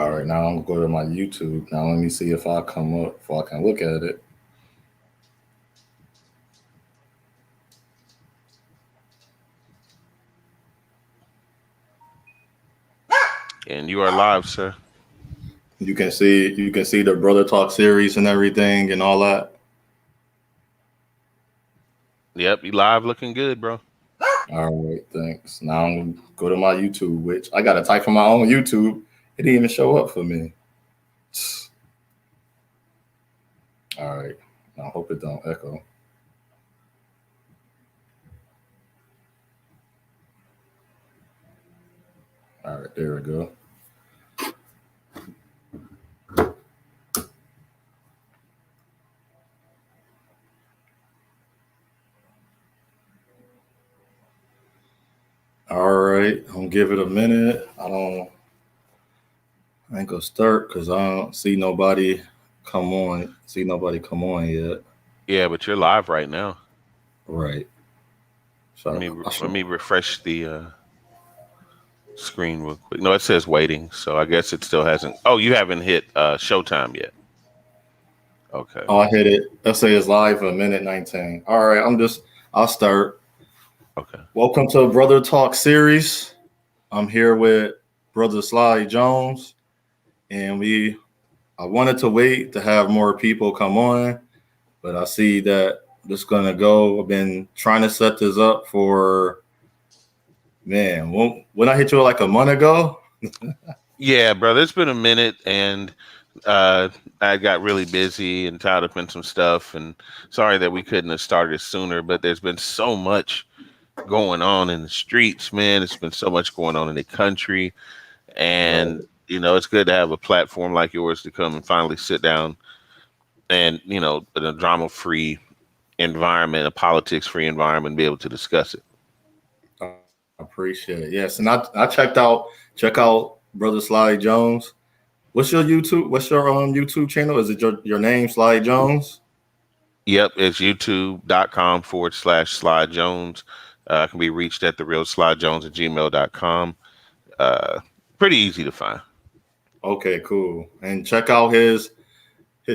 All right, now I'm gonna go to my YouTube. Now let me see if I come up, if I can look at it. And you are live, sir. You can see the Brother Talk series and everything and all that. Yep, you live, looking good, bro. All right, thanks. Now I'm gonna go to my YouTube, which I gotta type for my own YouTube. It didn't even show up for me. All right, I hope it don't echo. All right, there we go. All right, I'm gonna give it a minute. I ain't gonna start because I don't see nobody come on. Yet. Yeah, but you're live right now. Right. So Let me refresh the screen real quick. No, it says waiting, so I guess it still hasn't. Oh, you haven't hit showtime yet. Okay. Oh, I hit it. Let's say it's live a minute 19. All right, I'll start. Okay. Welcome to Brother Talk series. I'm here with Brother Sly Jones, and I wanted to wait to have more people come on, but I see that this is gonna go. I've been trying to set this up for, man, when I hit you like a month ago. Yeah, brother, it's been a minute, and I got really busy and tied up in some stuff, and sorry that we couldn't have started sooner, but there's been so much going on in the streets, man. It's been so much going on in the country, and it's good to have a platform like yours to come and finally sit down and, in a drama-free environment, a politics-free environment, be able to discuss it. I appreciate it. Yes, and I check out Brother Sly Jones. What's your YouTube channel? Is it your name, Sly Jones? Yep, it's youtube.com/Sly Jones. Can be reached at therealslyjones@gmail.com. Pretty easy to find. Okay, cool. And check out his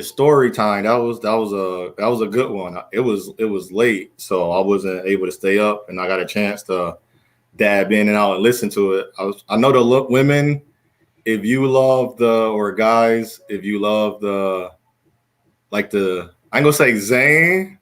story time. That was a good one. It was late, so I wasn't able to stay up, and I got a chance to dab in and out and listen to it. I know the women. If you love guys, if you love I ain't gonna say Zane,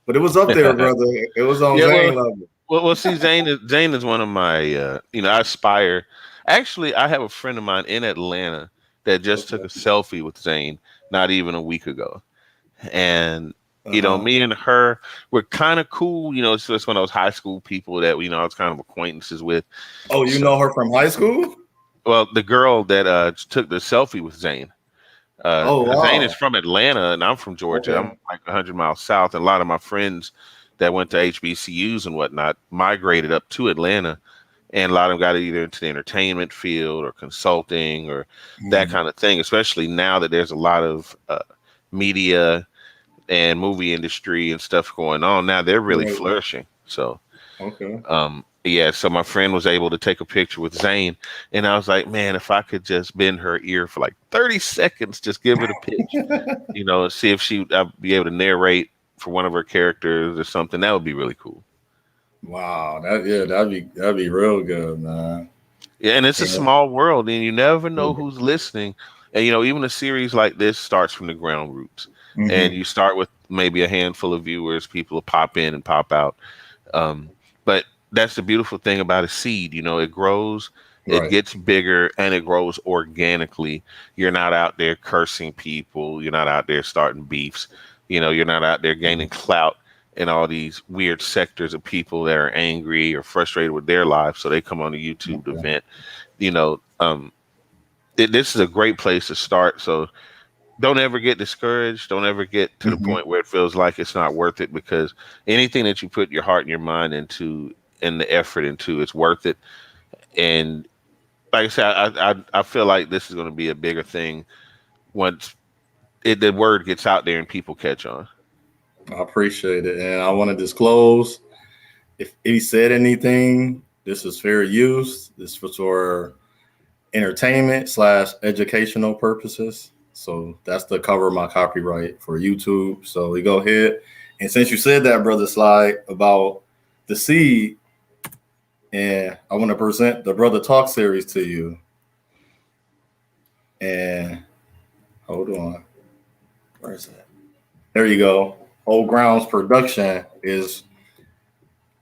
but it was up there, brother. It was on Zane level. Well, see, Zane is one of my, I aspire. Actually, I have a friend of mine in Atlanta that just took a selfie with Zane not even a week ago. And, me and her, we're kind of cool. It's just one of those high school people that, I was kind of acquaintances with. Oh, you know her from high school? Well, the girl that took the selfie with Zane. Wow. Zane is from Atlanta, and I'm from Georgia. Okay. I'm like 100 miles south, and a lot of my friends that went to HBCUs and whatnot migrated up to Atlanta, and a lot of them got either into the entertainment field or consulting or that kind of thing, especially now that there's a lot of media and movie industry and stuff going on. Now they're really flourishing. So, yeah, so my friend was able to take a picture with Zane, and I was like, man, if I could just bend her ear for like 30 seconds, just give it a pitch, see if I'd be able to narrate for one of her characters or something, that would be really cool. Wow, that'd be real good, man. Yeah, and it's a small world, and you never know who's listening. And even a series like this starts from the ground roots, and you start with maybe a handful of viewers, people will pop in and pop out, but that's the beautiful thing about a seed. It grows, it gets bigger, and it grows organically. You're not out there cursing people. You're not out there starting beefs. You're not out there gaining clout in all these weird sectors of people that are angry or frustrated with their lives. So they come on a YouTube to vent. This is a great place to start. So don't ever get discouraged. Don't ever get to the point where it feels like it's not worth it, because anything that you put your heart and your mind into and the effort into, it's worth it. And like I said, I feel like this is going to be a bigger thing once the word gets out there and people catch on. I appreciate it. And I want to disclose, if he said anything, this is fair use. This was for entertainment / educational purposes. So that's the cover of my copyright for YouTube. So we go ahead. And since you said that, Brother Slide, about the seed, and I want to present the Brotha Talk series to you. And hold on. Where is that? There you go. OGroundz Production is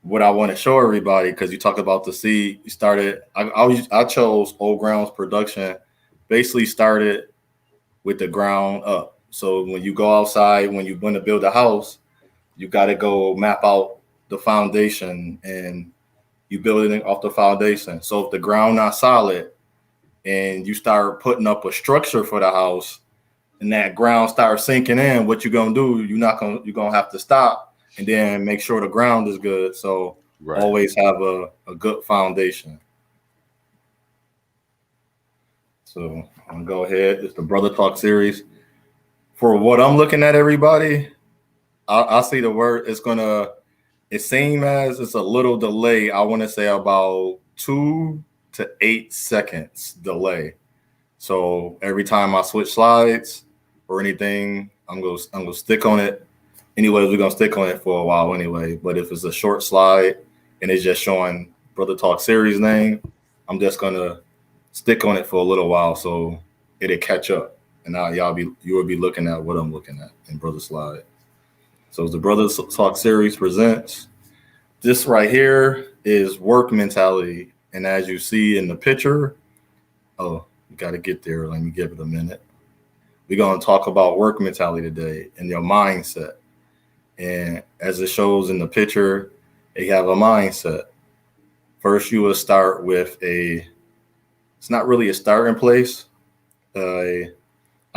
what I want to show everybody, because you talked about the seed. You started, I chose OGroundz Production, basically started with the ground up. So when you go outside, when you want to build a house, you got to go map out the foundation and you build it off the foundation. So if the ground not solid and you start putting up a structure for the house and that ground starts sinking in, what you're going to do, you're going to have to stop and then make sure the ground is good. So always have a good foundation. So I'm going to go ahead. It's the Brotha Talk series. For what I'm looking at, everybody, I see the word. It seems as it's a little delay. I want to say about 2 to 8 seconds delay. So every time I switch slides or anything, I'm gonna stick on it. Anyways, we're gonna stick on it for a while anyway. But if it's a short slide and it's just showing Brotha Talk series name, I'm just gonna stick on it for a little while so it'll catch up. And now you will be looking at what I'm looking at in Brotha Slide. So the Brotha Talk series presents. This right here is work mentality. And as you see in the picture, you got to get there. Let me give it a minute. We're going to talk about work mentality today and your mindset. And as it shows in the picture, you have a mindset. First, you will start with it's not really a starting place. I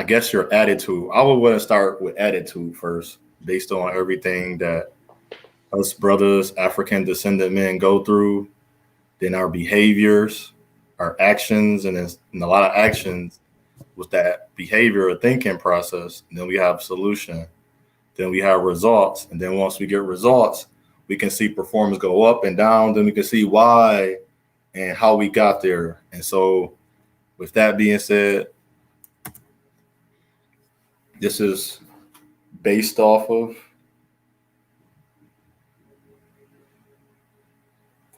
guess your attitude. I would want to start with attitude first, based on everything that us brothers, African Descendant Men go through, then our behaviors, our actions, and a lot of actions with that behavior or thinking process. And then we have solution. Then we have results. And then once we get results, we can see performance go up and down. Then we can see why and how we got there. And so with that being said, this is based off of,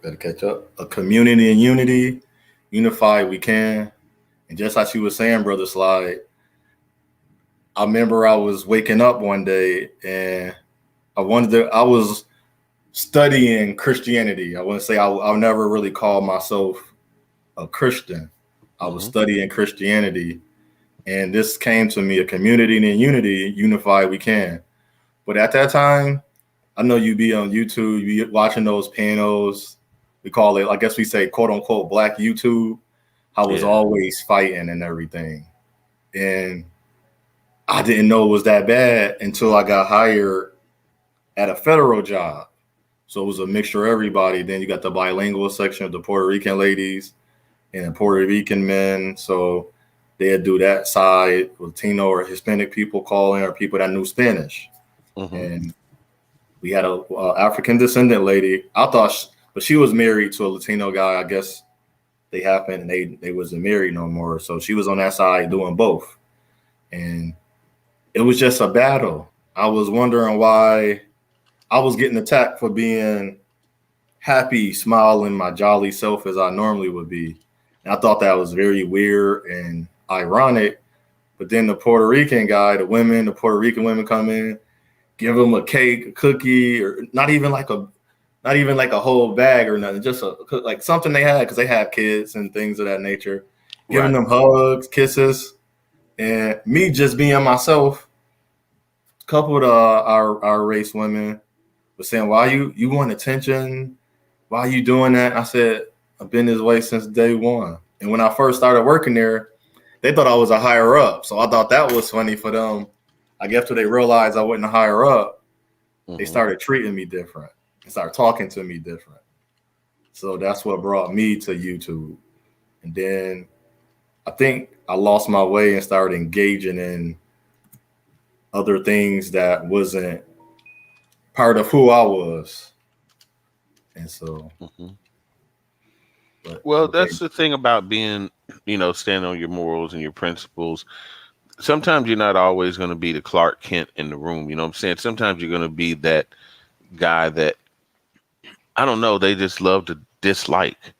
gotta catch up, a community and unity, unified we can. And just like you were saying, Brother Slide, I remember I was waking up one day and I was studying Christianity. I want to say I'll never really call myself a Christian. I was studying Christianity, and this came to me, a community and unity, unified we can. But at that time, I know you be on YouTube, you be watching those panels. We call it, I guess we say, quote unquote, Black YouTube. I was always fighting and everything. And I didn't know it was that bad until I got hired at a federal job. So it was a mixture of everybody. Then you got the bilingual section of the Puerto Rican ladies and the Puerto Rican men. So they'd do that side, Latino or Hispanic people calling, or people that knew Spanish. And we had a African descendant lady. I thought, but she was married to a Latino guy. I guess they happened and they wasn't married no more. So she was on that side doing both. And it was just a battle. I was wondering why I was getting attacked for being happy, smiling, my jolly self as I normally would be. And I thought that was very weird and ironic. But then the Puerto Rican guy, the Puerto Rican women come in, give them a cake, a cookie, or not even like a whole bag or nothing, just like something they had because they have kids and things of that nature, giving them hugs, kisses, and me just being myself. A couple of our race women was saying, "Why you want attention? Why are you doing that?" I said, "I've been this way since day one." And when I first started working there, they thought I was a higher up, so I thought that was funny for them. I guess when they realized I wasn't a higher up, they started treating me different and started talking to me different. So that's what brought me to YouTube. And then I think I lost my way and started engaging in other things that wasn't part of who I was. And so But Well, okay. that's the thing about being, standing on your morals and your principles. Sometimes you're not always going to be the Clark Kent in the room. You know what I'm saying? Sometimes you're going to be that guy that, I don't know, they just love to dislike.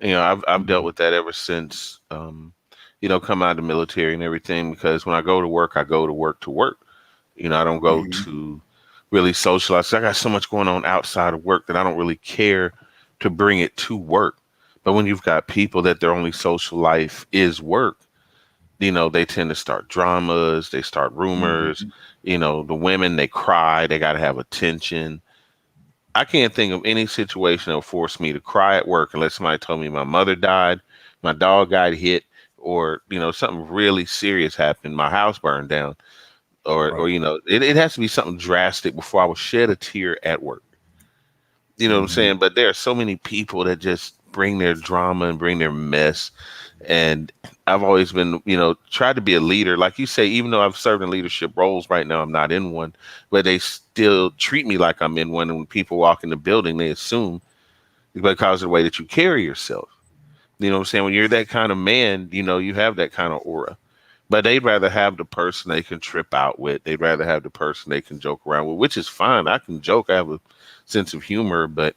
I've dealt Mhm. with that ever since, come out of the military and everything, because when I go to work, I go to work to work. I don't go Mhm. to really socialize. I got so much going on outside of work that I don't really care to bring it to work. But when you've got people that their only social life is work, they tend to start dramas, they start rumors. Mhm. The women, they cry, they got to have attention. I can't think of any situation that will force me to cry at work unless somebody told me my mother died, my dog got hit, or, something really serious happened, my house burned down, or Right. it has to be something drastic before I will shed a tear at work. You know what I'm Mhm. saying? But there are so many people that just bring their drama and bring their mess. And I've always been, tried to be a leader. Like you say, even though I've served in leadership roles, right now I'm not in one, but they still treat me like I'm in one. And when people walk in the building, they assume because of the way that you carry yourself. You know what I'm saying? When you're that kind of man, you have that kind of aura. But they'd rather have the person they can trip out with. They'd rather have the person they can joke around with, which is fine. I can joke. I have a sense of humor, but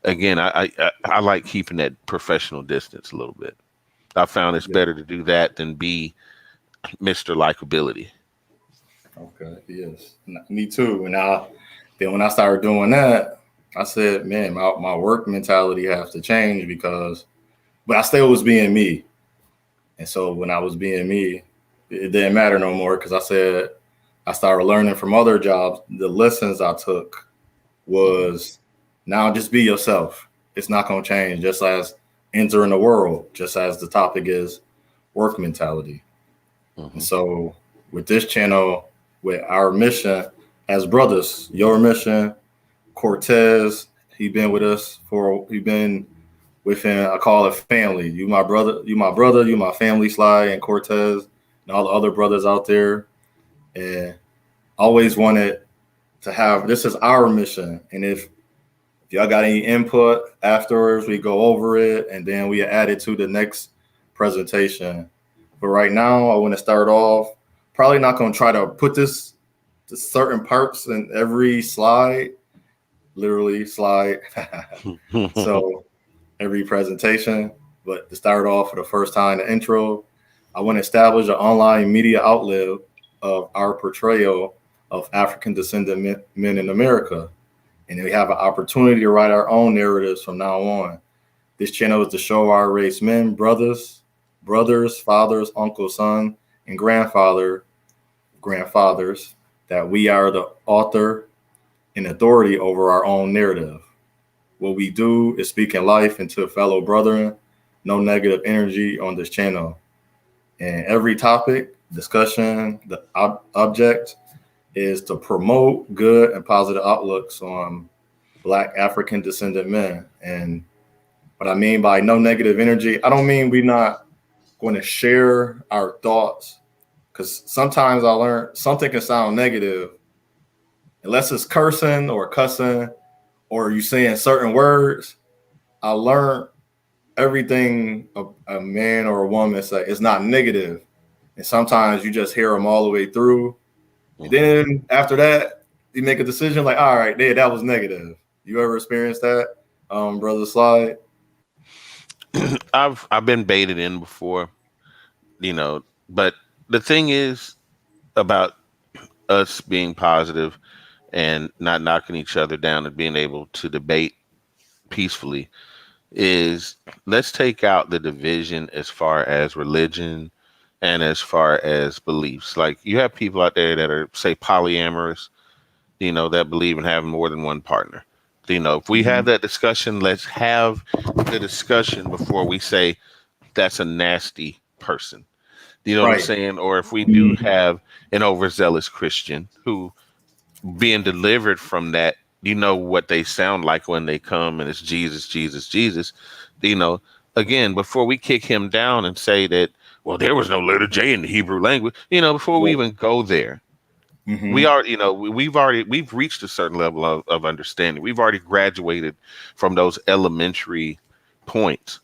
again, I like keeping that professional distance a little bit. I found it's Yeah. better to do that than be Mr. Likability. Okay. Yes. Me too. And then when I started doing that, I said, man, my work mentality has to change because, but I still was being me. And so when I was being me, it didn't matter no more because I said I started learning from other jobs. The lessons I took Hmm. was now just be yourself. It's not going to change. Just as entering the world, just as the topic is work mentality. And Hmm. so with this channel, with our mission as brothers, your mission, Cortez, he been within, I call it family. You my family, Sly and Cortez, and all the other brothers out there. And always wanted to have, this is our mission. And if y'all got any input afterwards, we go over it and then we add it to the next presentation. But right now, I want to start off. Probably not going to try to put this to certain parts in every slide, literally slide. So every presentation. But to start off for the first time, the intro, I want to establish an online media outlet of our portrayal of African descendant men in America. And we have an opportunity to write our own narratives from now on. This channel is to show our race men, brothers, fathers, uncles, son, and grandfathers, that we are the author and authority over our own narrative. What we do is speak in life into fellow brethren, no negative energy on this channel. And every topic, discussion, the object is to promote good and positive outlooks on Black African descendant men. And what I mean by no negative energy, I don't mean we're not going to share our thoughts, because sometimes I learn something can sound negative unless it's cursing or cussing or you saying certain words. I learned everything a man or a woman say is not negative, and sometimes you just hear them all the way through, and Hmm. then after that you make a decision like, all right, yeah, that was negative. You ever experienced that, brother Slide? I've been baited in before, but the thing is about us being positive and not knocking each other down and being able to debate peacefully is, let's take out the division as far as religion and as far as beliefs. Like, you have people out there that are, say, polyamorous, that believe in having more than one partner. If we have Mm-hmm. that discussion, let's have the discussion before we say that's a nasty person. You know what I'm Right. saying? Or if we do have an overzealous Christian who being delivered from that, what they sound like when they come and it's Jesus, Jesus, Jesus, you know, again, before we kick him down and say that, well, there was no letter J in the Hebrew language, before we even go there, we Mm-hmm. are, we've reached a certain level of understanding. We've already graduated from those elementary points.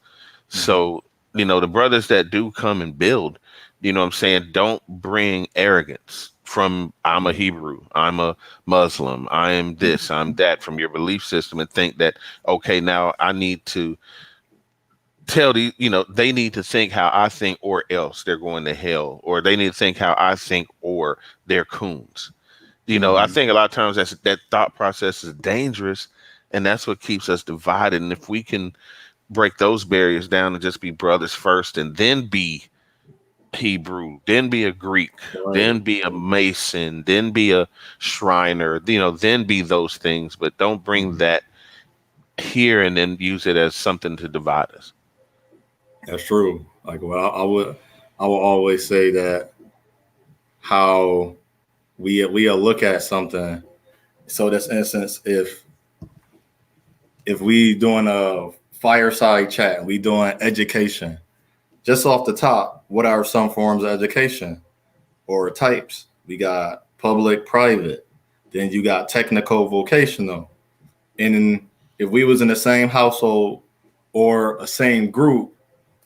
So, the brothers that do come and build, what I'm saying, don't bring arrogance from I'm a Hebrew, I'm a Muslim, I am this, I'm that from your belief system and think that, okay, now I need to tell they need to think how I think or else they're going to hell, or they need to think how I think or they're coons. I think a lot of times that thought process is dangerous, and that's what keeps us divided. And if we can break those barriers down and just be brothers first and then be Hebrew, then be a Greek, Right. then be a Mason, then be a Shriner, then be those things, but don't bring that here and then use it as something to divide us. That's true. Like, well, I will always say that how we look at something. So, this instance, if we doing a fireside chat, we doing education, just off the top, what are some forms of education or types? We got public, private. Then you got technical, vocational. And if we was in the same household or a same group,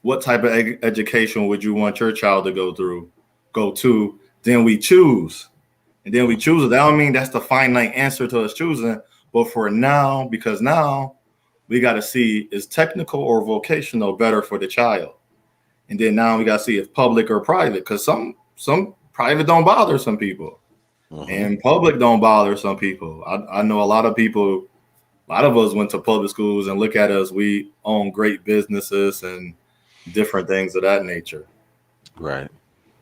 what type of education would you want your child to go to? Then we choose. And then we choose it. That don't mean that's the finite answer to us choosing. But for now, because now we got to see, is technical or vocational better for the child? And then now we got to see if public or private, because some private don't bother some people, and public don't bother some people. I know a lot of people, a lot of us went to public schools, and look at us, we own great businesses and different things of that nature. Right.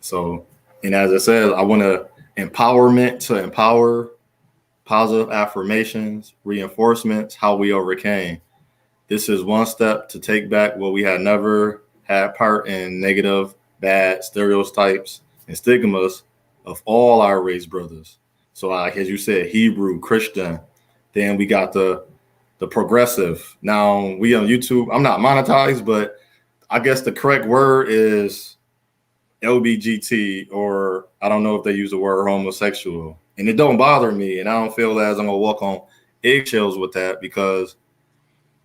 So, and as I said, I want to empowerment to empower, positive affirmations, reinforcements, how we overcame. This is one step to take back what we had never had part in negative, bad stereotypes and stigmas of all our race brothers. So, like as you said, Hebrew, Christian, then we got the progressive. Now we on YouTube. I'm not monetized, but I guess the correct word is LBGT, or I don't know if they use the word homosexual. And it don't bother me, and I don't feel as I'm gonna walk on eggshells with that, because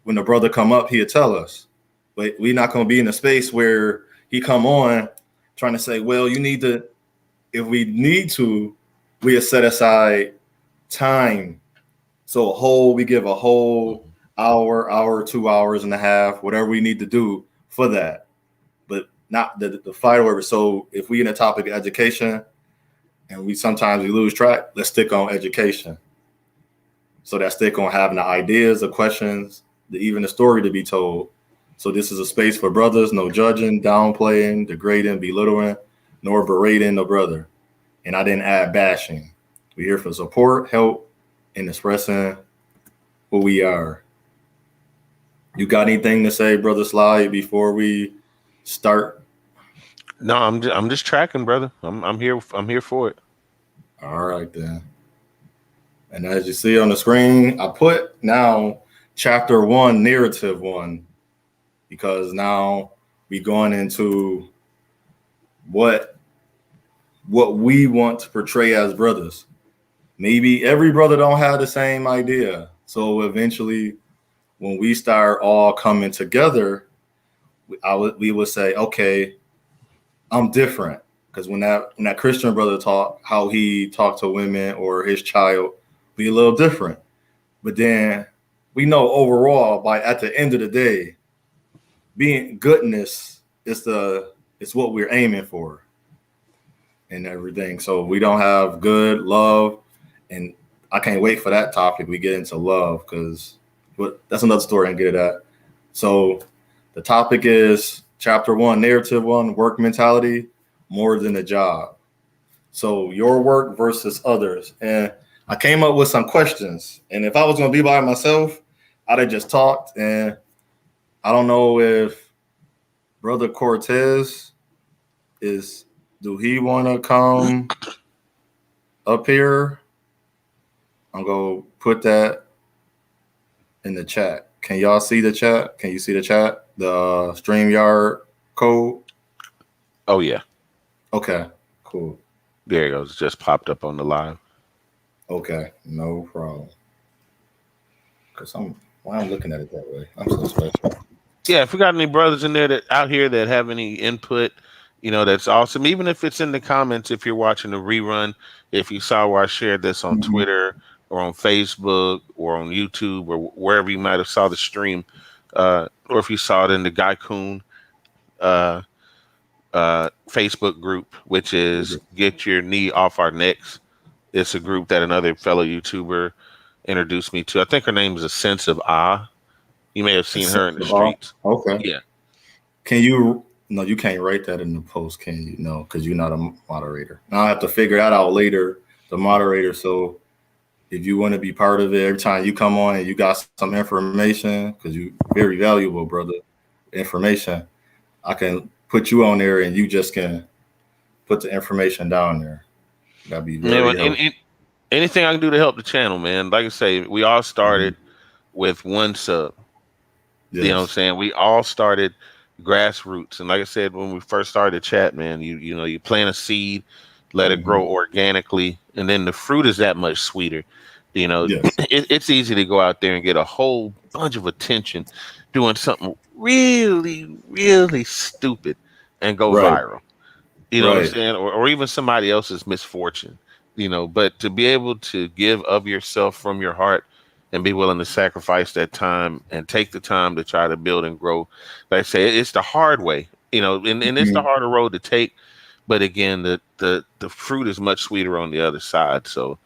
when the brother come up, he'll tell us. But we're not gonna be in a space where he come on trying to say, well, you need to, if we need to, we'll set aside time. So we give a whole hour, 2 hours and a half, whatever we need to do for that. But not the fight over. So if we in a topic of education and we lose track, let's stick on education. So that stick on having the ideas, the questions, even the story to be told. So this is a space for brothers, no judging, downplaying, degrading, belittling, nor berating the brother. And I didn't add bashing. We're here for support, help, and expressing who we are. You got anything to say, Brother Sly, before we start? No, I'm just tracking, brother. I'm here for it. All right then. And as you see on the screen, I put now chapter 1, narrative 1, because now we going into what we want to portray as brothers. Maybe every brother don't have the same idea. So eventually, when we start all coming together, we would say, okay, I'm different. Because when that Christian brother talk, how he talked to women or his child, be a little different. But then we know overall, at the end of the day, being goodness is what we're aiming for and everything. So we don't have good love, and I can't wait for that topic. We get into love, but that's another story and get it at. So the topic is chapter 1, narrative 1, work mentality, more than a job. So your work versus others. And I came up with some questions. And if I was going to be by myself, I'd have just talked. And I don't know if Brother Cortez do he want to come up here? I'm going to put that in the chat. Can y'all see the chat? Can you see the chat? The StreamYard code? Oh, yeah. Okay, cool. There it goes. It just popped up on the live. Okay, no problem. Because why I'm looking at it that way? I'm so special. Yeah, if we got any brothers in there that out here that have any input, that's awesome. Even if it's in the comments, if you're watching the rerun, if you saw where I shared this on Mhm. Twitter or on Facebook or on YouTube or wherever you might have saw the stream, or if you saw it in the Gaikun uh, Facebook group, which is Get Your Knee Off Our Necks. It's a group that another fellow YouTuber introduced me to. I think her name is A Sense of Ah. You may have seen her in the streets. Okay. Yeah. Can you? No, you can't write that in the post, can you? No, because you're not a moderator. Now I have to figure that out later. The moderator. So if you want to be part of it, every time you come on and you got some information, because you very valuable, brother, information, I can put you on there and you just can put the information down there. That'd be Yeah, very helpful. anything I can do to help the channel, man. Like I say, we all started with one sub. You know what I'm Yes. saying? We all started grassroots. And like I said, when we first started chat, man, you plant a seed, let it grow organically, and then the fruit is that much sweeter. Yes. It's easy to go out there and get a whole bunch of attention doing something really, really stupid and go Right. viral. You know what I'm Right. saying? Or even somebody else's misfortune. But to be able to give of yourself from your heart and be willing to sacrifice that time and take the time to try to build and grow. Like I say, it's the hard way, and it's the harder road to take. But again, the fruit is much sweeter on the other side. So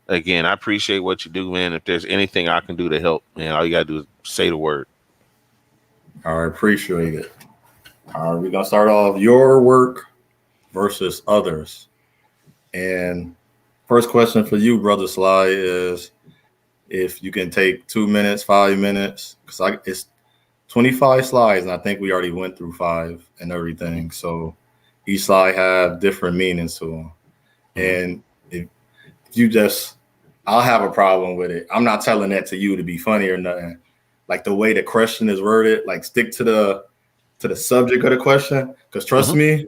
again, I appreciate what you do, man. If there's anything I can do to help, man, all you gotta do is say the word. I appreciate it. All right, we're gonna start off your work versus others. And first question for you, Brother Sly, is if you can take 2 minutes, 5 minutes, because it's 25 slides, and I think we already went through 5 and everything. So each slide have different meanings to them. And if you just, I'll have a problem with it. I'm not telling that to you to be funny or nothing. Like the way the question is worded, like stick to the subject of the question. Because trust me,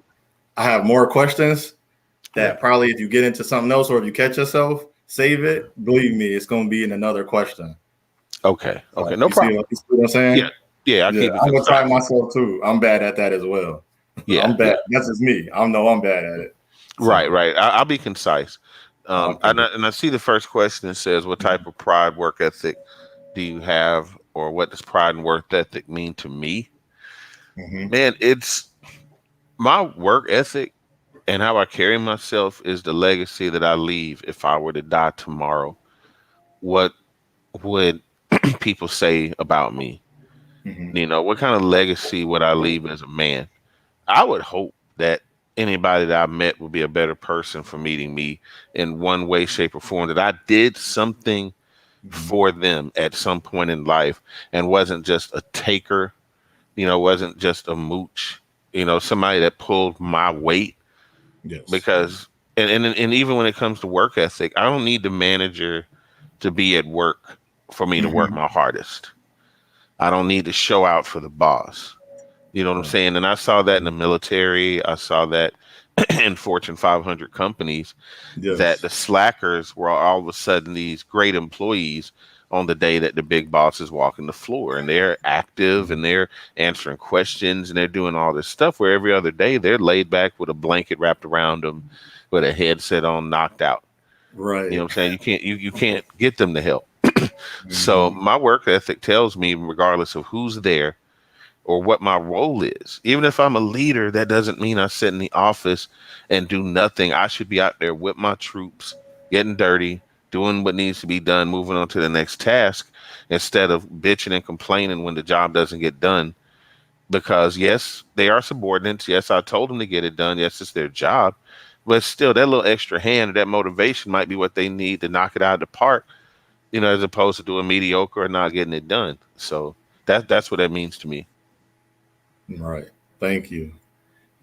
I have more questions that probably if you get into something else or if you catch yourself, save it. Believe me, it's going to be in another question. Okay. Like, No problem. You see what I'm saying? Yeah. I keep it I'm going to try concise. myself too. I'm bad at that as well. Yeah. I'm bad. That's just me. I know I'm bad at it. So, Right. I'll be concise. okay. And I see the first question. It says, "What type of pride, work ethic do you have, or what does pride and work ethic mean to me?" Man, it's my work ethic and how I carry myself is the legacy that I leave. If I were to die tomorrow, what would people say about me? What kind of legacy would I leave as a man? I would hope that anybody that I met would be a better person for meeting me in one way, shape, or form, that I did something for them at some point in life and wasn't just a taker, wasn't just a mooch, somebody that pulled my weight. Yes. Because and even when it comes to work ethic, I don't need the manager to be at work for me to work my hardest. I don't need to show out for the boss. You know what I'm saying? And I saw that in the military. I saw that in Fortune 500 companies, that Yes. the slackers were all of a sudden these great employees on the day that the big boss is walking the floor, and they're active and they're answering questions and they're doing all this stuff, where every other day they're laid back with a blanket wrapped around them with a headset on, knocked out. Right. You know what I'm saying? You can't get them to help. So my work ethic tells me, regardless of who's there or what my role is, even if I'm a leader, that doesn't mean I sit in the office and do nothing. I should be out there with my troops, getting dirty, doing what needs to be done, moving on to the next task, instead of bitching and complaining when the job doesn't get done. Because yes, they are subordinates. Yes, I told them to get it done. Yes, it's their job. But still, that little extra hand or that motivation might be what they need to knock it out of the park, as opposed to doing mediocre or not getting it done. So that's what that means to me. Right. Thank you.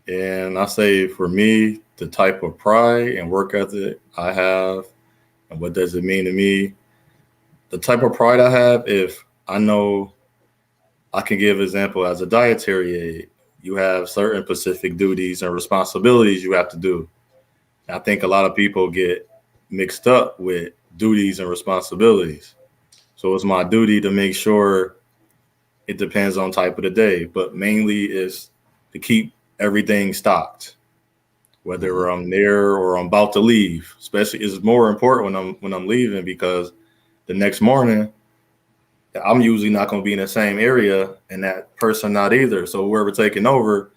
And I say for me, the type of pride and work ethic I have, and what does it mean to me? The type of pride I have, if I know I can give example as a dietary aide, you have certain specific duties and responsibilities you have to do. I think a lot of people get mixed up with duties and responsibilities. So it's my duty to make sure It depends on type of the day, but mainly is to keep everything stocked, whether I'm there or I'm about to leave. Especially, it's more important when I'm leaving, because the next morning I'm usually not going to be in the same area, and that person not either. So whoever taking over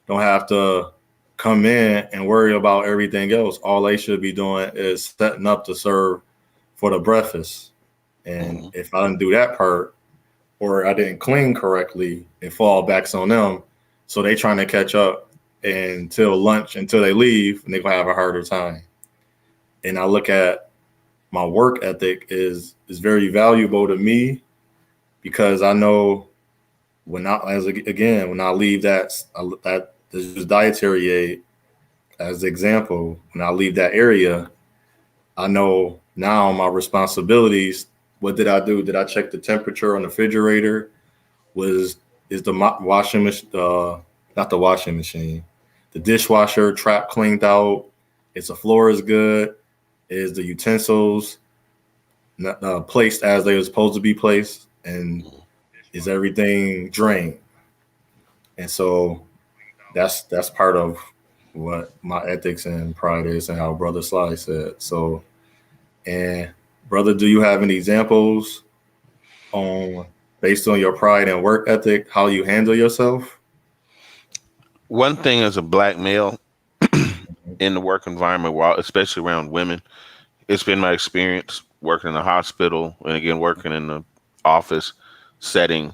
don't have to come in and worry about everything else. All they should be doing is setting up to serve for the breakfast. And if I didn't do that part, or I didn't clean correctly, it fall backs on them. So they trying to catch up until lunch, until they leave, and they're gonna have a harder time. And I look at my work ethic is very valuable to me, because I know when I leave that this is dietary aid as example, when I leave that area, I know now my responsibilities. What did I do? Did I check the temperature on the refrigerator? Is the washing machine, not the washing machine, the dishwasher trap cleaned out? Is the floor is good? Is the utensils placed as they were supposed to be placed? And is everything drained? And so that's part of what my ethics and pride is, and how Brother Sly said. So, and brother, do you have any examples on, based on your pride and work ethic, how you handle yourself? One thing as a black male in the work environment, while especially around women, it's been my experience working in the hospital and again working in the office setting,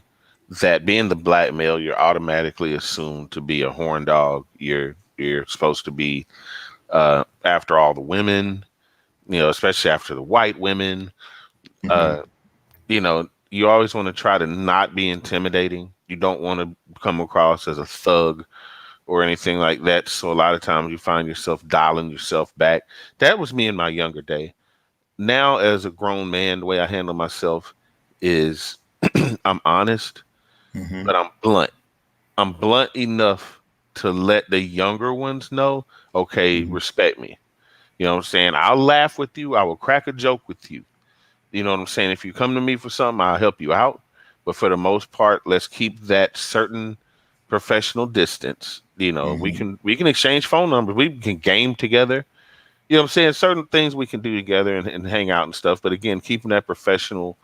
that being the black male, you're automatically assumed to be a horn dog. You're supposed to be after all the women, especially after the white women. You always want to try to not be intimidating. You don't want to come across as a thug or anything like that. So a lot of times you find yourself dialing yourself back. That was me in my younger day. Now, as a grown man, the way I handle myself is I'm honest, but I'm blunt. I'm blunt enough to let the younger ones know, okay, respect me. You know what I'm saying? I'll laugh with you. I will crack a joke with you. You know what I'm saying? If you come to me for something, I'll help you out. But for the most part, let's keep that certain professional distance. We can exchange phone numbers. We can game together. You know what I'm saying? Certain things we can do together and hang out and stuff. But again, keeping that professional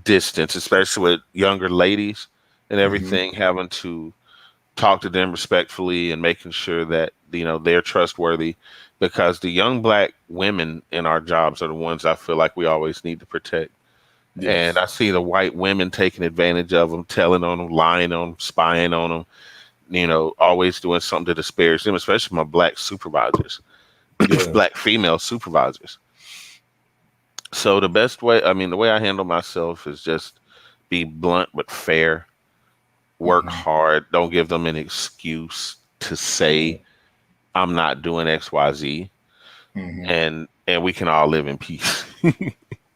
distance, especially with younger ladies and everything, having to talk to them respectfully and making sure that, they're trustworthy, because the young black women in our jobs are the ones I feel like we always need to protect. Yes. And I see the white women taking advantage of them, telling on them, lying on them, spying on them, always doing something to disparage them, especially my black supervisors, black female supervisors. So the way I handle myself is just be blunt but fair, work hard, don't give them an excuse to say I'm not doing XYZ, and we can all live in peace.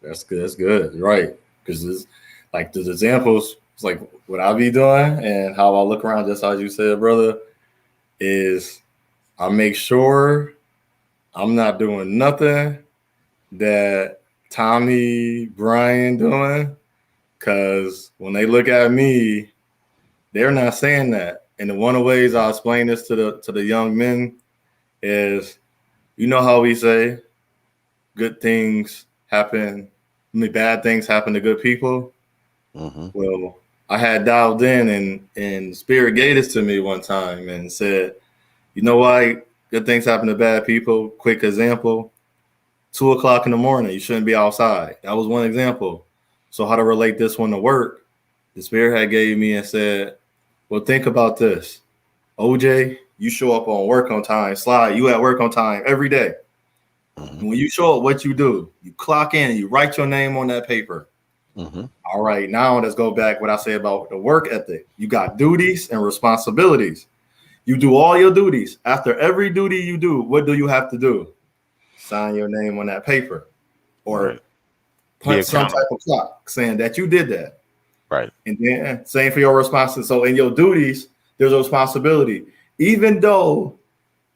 That's good. That's good. Right. Because it's like the examples, it's like what I be doing and how I look around, just as you said, brother, is I make sure I'm not doing nothing that Tommy, Brian doing, because when they look at me, they're not saying that. And one of the ways I explain this to the young men is, how we say good things happen, bad things happen to good people. Well, I had dialed in and Spirit gave this to me one time and said, you know why good things happen to bad people? Quick example, 2:00 in the morning, you shouldn't be outside. That was one example. So how to relate this one to work, the Spirit had gave me and said, well, think about this. OJ, you show up on work on time. Sly, you at work on time every day. When you show up, what you do? You clock in and you write your name on that paper. All right, now let's go back what I say about the work ethic. You got duties and responsibilities. You do all your duties. After every duty you do, what do you have to do? Sign your name on that paper or punch some type of clock saying that you did that. Right. And then same for your responsibility. So in your duties, there's a responsibility. Even though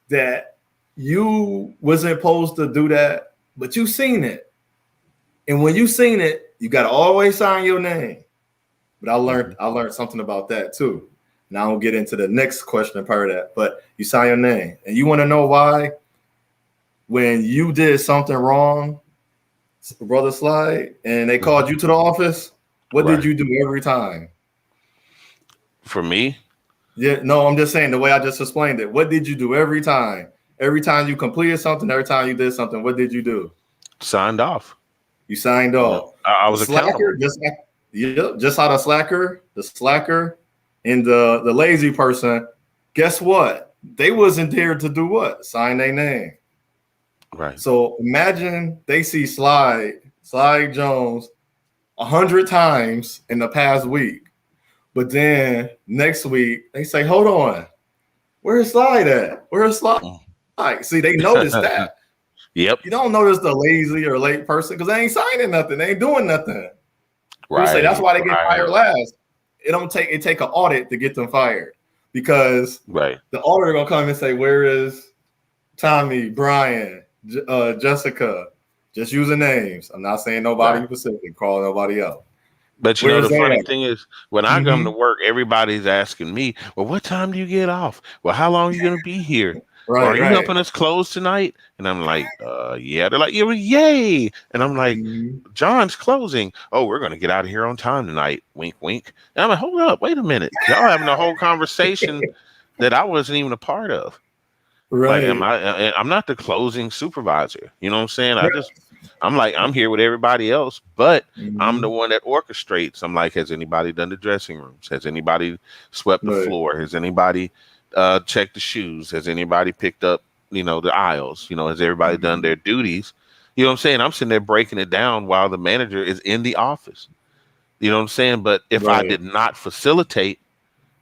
that you wasn't supposed to do that, but you seen it. And when you seen it, you got to always sign your name. But I learned something about that too. Now I'll get into the next question part of that. But you sign your name, and you want to know why? When you did something wrong, Brother Slide, and they called you to the office, what did you do every time? For me? Yeah, no, I'm just saying the way I just explained it. What did you do every time? Every time you completed something, every time you did something, what did you do? Signed off. You signed off. I was accountable. Just how the slacker, and the lazy person. Guess what? They wasn't there to do what? Sign their name. Right. So imagine they see Slide Jones 100 times in the past week, but then next week they say, "Hold on, where's Slide at? Where's Slide?" See, they notice that. Yep. You don't notice the lazy or late person because they ain't signing nothing. They ain't doing nothing. Right. Say that's why they get fired last. It take an audit to get them fired because the auditor gonna come and say, "Where is Tommy, Brian, Jessica?" Just using names. I'm not saying nobody specific. Call nobody out. But you know, the funny thing is, when I come to work, everybody's asking me, "Well, what time do you get off? Well, how long are you gonna be here? Are you helping us close tonight?" And I'm like, yeah. They're like, "Yeah, yay!" And I'm like, "John's closing. Oh, we're gonna get out of here on time tonight." Wink, wink. And I'm like, "Hold up, wait a minute. Y'all having a whole conversation that I wasn't even a part of." Like, I'm not the closing supervisor. You know what I'm saying? I'm here with everybody else, but I'm the one that orchestrates. I'm like, has anybody done the dressing rooms? Has anybody swept the floor? Has anybody checked the shoes? Has anybody picked up, the aisles? Has everybody done their duties? You know what I'm saying? I'm sitting there breaking it down while the manager is in the office. You know what I'm saying? But if I did not facilitate,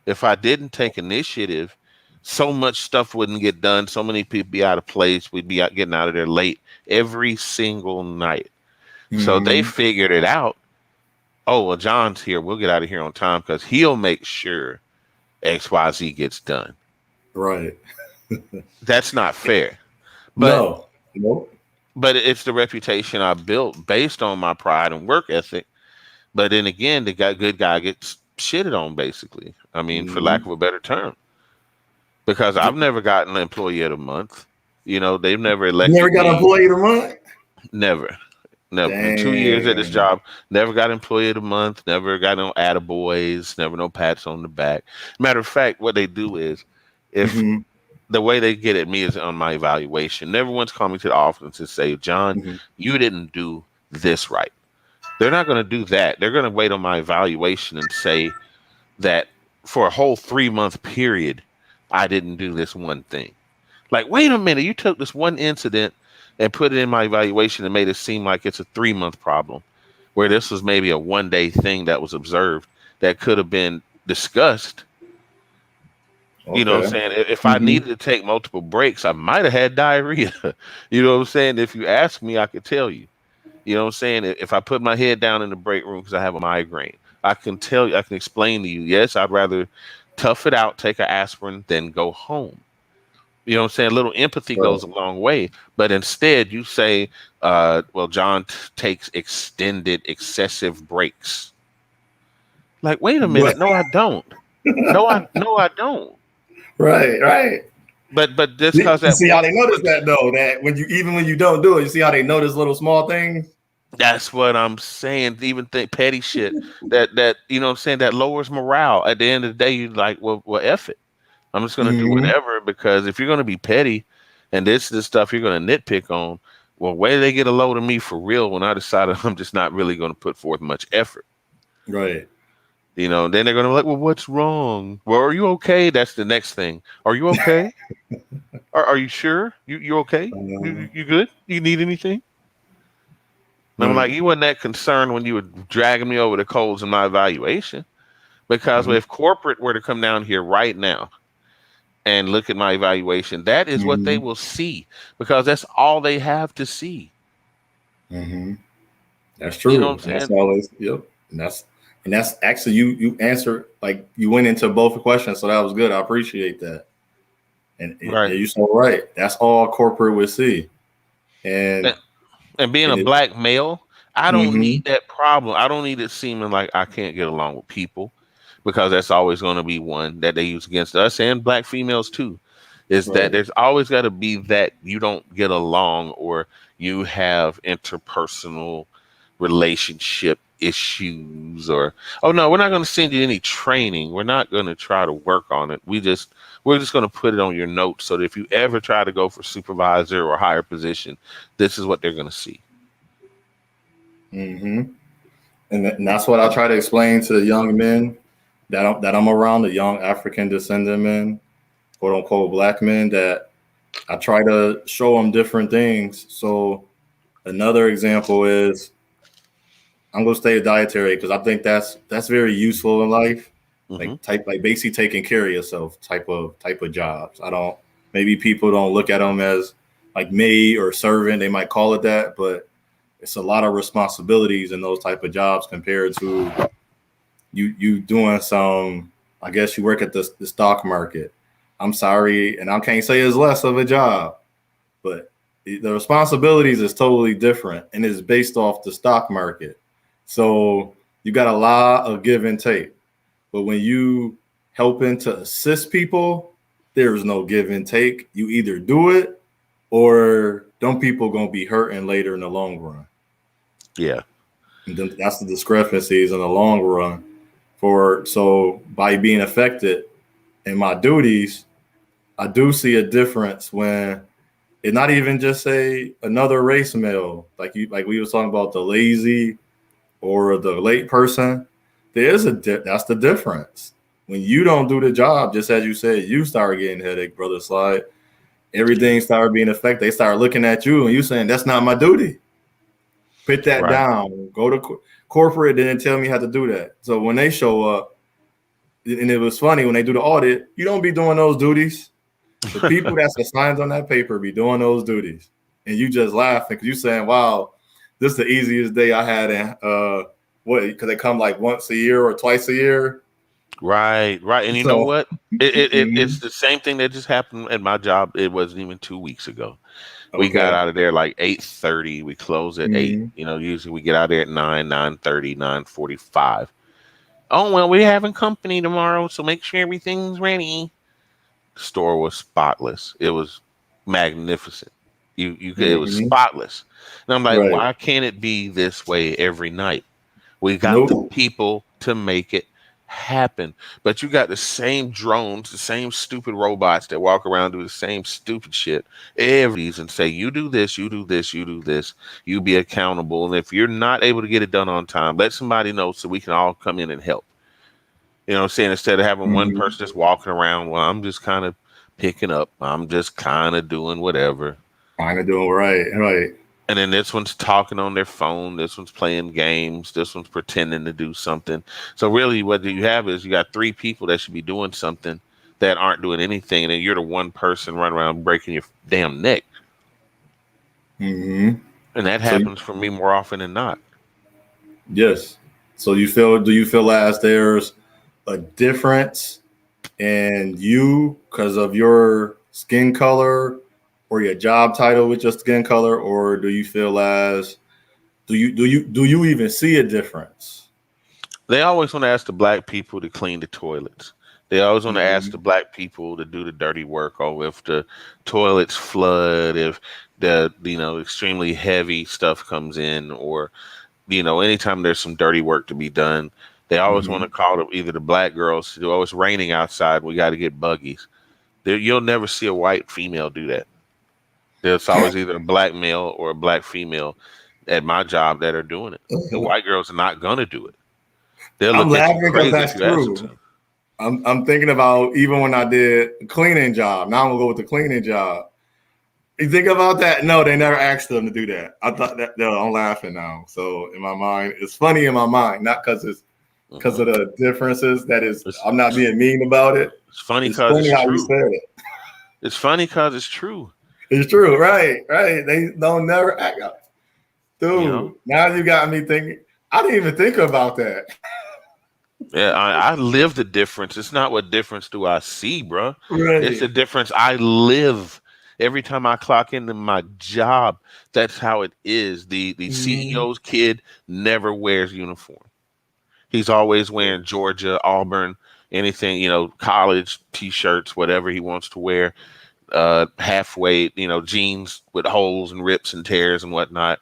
if I didn't take initiative, so much stuff wouldn't get done. So many people be out of place. We'd be getting out of there late every single night. So they figured it out. Oh, well, John's here. We'll get out of here on time because he'll make sure XYZ gets done. Right. That's not fair. But, no. But it's the reputation I built based on my pride and work ethic. But then again, the good guy gets shitted on, basically. I mean, for lack of a better term. Because I've never gotten an employee of the month. They've never elected me. Never got an employee of the month? Never. In 2 years at this job, never got employee of the month, never got no attaboys, never no pats on the back. Matter of fact, what they do is, if the way they get at me is on my evaluation. Never once call me to the office and say, "John, you didn't do this right." They're not going to do that. They're going to wait on my evaluation and say that for a whole 3-month period, I didn't do this one thing. Like, wait a minute, you took this one incident and put it in my evaluation and made it seem like it's a 3-month problem, where this was maybe a 1-day thing that was observed that could have been discussed. Okay. You know what I'm saying? If I needed to take multiple breaks, I might have had diarrhea. You know what I'm saying? If you ask me, I could tell you. You know what I'm saying? If I put my head down in the break room because I have a migraine, I can tell you, I can explain to you, yes, I'd rather tough it out, take an aspirin, then go home. You know what I'm saying? A little empathy goes a long way. But instead, you say, well, John takes extended, excessive breaks. Like, wait a minute. No, I don't. No, I don't. Right. But just because that. See how they notice that though. That when you don't do it, you see how they notice little small things. That's what I'm saying. Even petty shit that you know what I'm saying, that lowers morale. At the end of the day, you're like, well, F it. I'm just gonna do whatever, because if you're gonna be petty and this stuff you're gonna nitpick on, well, where do they get a load of me for real when I decided I'm just not really gonna put forth much effort? Right. Then they're gonna be like, well, what's wrong? Well, are you okay? That's the next thing. Are you okay? Are you sure? You okay? You good? You need anything? And I'm like, you weren't that concerned when you were dragging me over the coals in my evaluation. Because if corporate were to come down here right now and look at my evaluation, that is what they will see, because that's all they have to see. That's true. You know what I'm saying? Always, yep. And that's actually you answered, like, you went into both the questions, so that was good. I appreciate that. And you're so right. That's all corporate would see. And being a black male, I don't Mm-hmm. need that problem. I don't need it seeming like I can't get along with people, because that's always going to be one that they use against us and black females too. Is that Right. there's always got to be that you don't get along, or you have interpersonal relationship issues, or, oh no, we're not going to send you any training. We're not going to try to work on it. We're just going to put it on your notes so that if you ever try to go for supervisor or higher position, this is what they're going to see. Mm-hmm. And that's what I try to explain to the young men that I'm around, the young African descendant men, quote unquote black men, that I try to show them different things. So another example is I'm gonna stay dietary because I think that's very useful in life. Hmm. Like basically taking care of yourself type of jobs. I don't maybe people don't look at them as like maid or servant. They might call it that, but it's a lot of responsibilities in those type of jobs compared to you doing some. I guess you work at the stock market. I'm sorry, and I can't say it's less of a job, but the responsibilities is totally different and it's based off the stock market. So you got a lot of give and take. But when you helping to assist people, there's no give and take. You either do it or them people gonna be hurting later in the long run. Yeah. And then that's the discrepancies in the long run. So by being affected in my duties, I do see a difference when it's not even just say another race male, like we was talking about the lazy or the late person. That's the difference. When you don't do the job, just as you said, you start getting headache, brother Slide. Everything started being affected. They start looking at you and you saying, that's not my duty. Put that Right. down. Go to corporate and then tell me how to do that. So when they show up, and it was funny when they do the audit, you don't be doing those duties. The people that's assigned on that paper be doing those duties, and you just laughing because you saying, "Wow, this is the easiest day I had in what? Because they come like once a year or twice a year." Right, right. And you know So, what? It's mhm. the same thing that just happened at my job. It wasn't even 2 weeks ago. We got Okay. out of there like 8:30. We close at 8. Mhm. Usually we get out there at 9, 9:30, 9:45. Oh, well, we're having company tomorrow, so make sure everything's ready. The store was spotless. It was magnificent. It was Mhm. spotless. And I'm like, Right. why can't it be this way every night? We got the Nope. people to make it happen. But you got the same drones, the same stupid robots that walk around do the same stupid shit and say, you do this, you do this, you do this, you be accountable. And if you're not able to get it done on time, let somebody know so we can all come in and help. You know what I'm saying? Instead of having one Mhm. person just walking around, well, I'm just kind of picking up, I'm just kind of doing whatever. Kind of doing right. Right. And then this one's talking on their phone. This one's playing games. This one's pretending to do something. So really, what you have is you got 3 people that should be doing something that aren't doing anything, and then you're the one person running around breaking your damn neck. Mhm. And that So happens for me more often than not. yes. So you feel? Do you feel as there's a difference and you because of your skin color or your job title with your skin color, or do you feel as do you even see a difference? They always want to ask the black people to clean the toilets. They always want to ask the Mm-hmm. black people to do the dirty work, or if the toilets flood, if the extremely heavy stuff comes in, or anytime there's some dirty work to be done, they always want Mm-hmm. to call either the black girls to do, oh, it's raining outside, we got to get buggies. You'll never see a white female do that. There's always either a black male or a black female at my job that are doing it. The white girls are not going to do it. They'll I'm look at you laughing because crazy if that's you ask them true. to. I'm thinking about even when I did a cleaning job. Now I'm gonna go with the cleaning job. You think about that? No, they never asked them to do that. I thought that. No, I'm laughing now. So in my mind, it's funny in my mind, not because Hmm. of the differences. That is, It's, I'm not it's, being mean about it. it's funny It's because funny it's how you true. said it. It's funny because it's true. It's true, right? Right. They don't never act up. You know? Dude, now you got me thinking. I didn't even think about that. Yeah, I live the difference. It's not what difference do I see, bro. It's Right. the difference I live. Every time I clock into my job, that's how it is. The CEO's kid never wears uniform. He's always wearing Georgia, Auburn, anything, college T-shirts, whatever he wants to wear. Halfway, jeans with holes and rips and tears and whatnot.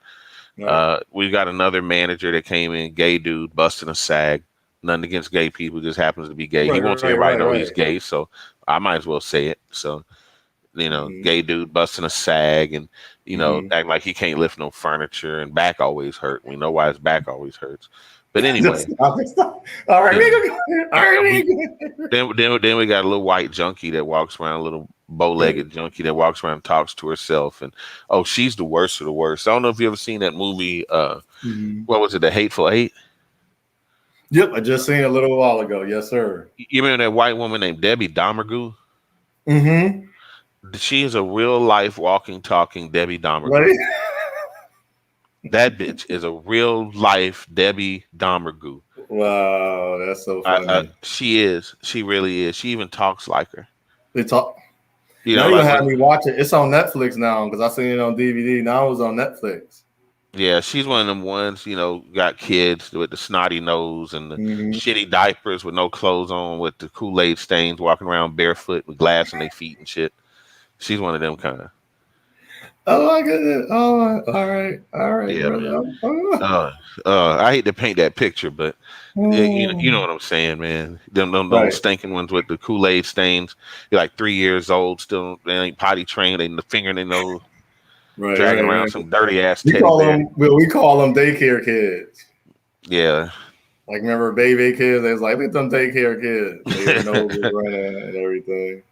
Right. We got another manager that came in, gay dude, busting a sag. Nothing against gay people, just happens to be gay. He wants everybody to know he's gay, so I might as well say it. So, gay dude busting a sag and, act like he can't lift no furniture and back always hurt. We know why his back always hurts. But anyway. Stop. All right. Then we got a little white junkie that walks around, a little bow-legged junkie that walks around and talks to herself. And, she's the worst of the worst. I don't know if you ever seen that movie. What was it? The Hateful Eight? Yep. I just seen it a little while ago. Yes, sir. You remember that white woman named Debbie Domergue? Mm-hmm. She is a real life walking, talking Debbie Domergue. Right? That bitch is a real life Debbie Domergue. Wow, that's so funny. She is. She really is. She even talks like her. They talk. Now you have me watch it. It's on Netflix now because I seen it on DVD. Now it's on Netflix. Yeah, she's one of them ones, got kids with the snotty nose and the shitty diapers with no clothes on, with the Kool-Aid stains, walking around barefoot with glass in their feet and shit. She's one of them kind of. Oh, I get it. Oh, all right. Yeah, man. I hate to paint that picture, but you know what I'm saying, man. Them stinking ones with the Kool-Aid stains. You're like 3 years old, still they ain't potty trained, they the finger in their nose, dragging around some dirty ass teddy bear. We call them daycare kids. Yeah. Like remember baby kids? They was like, look at them daycare kids. They know running and everything.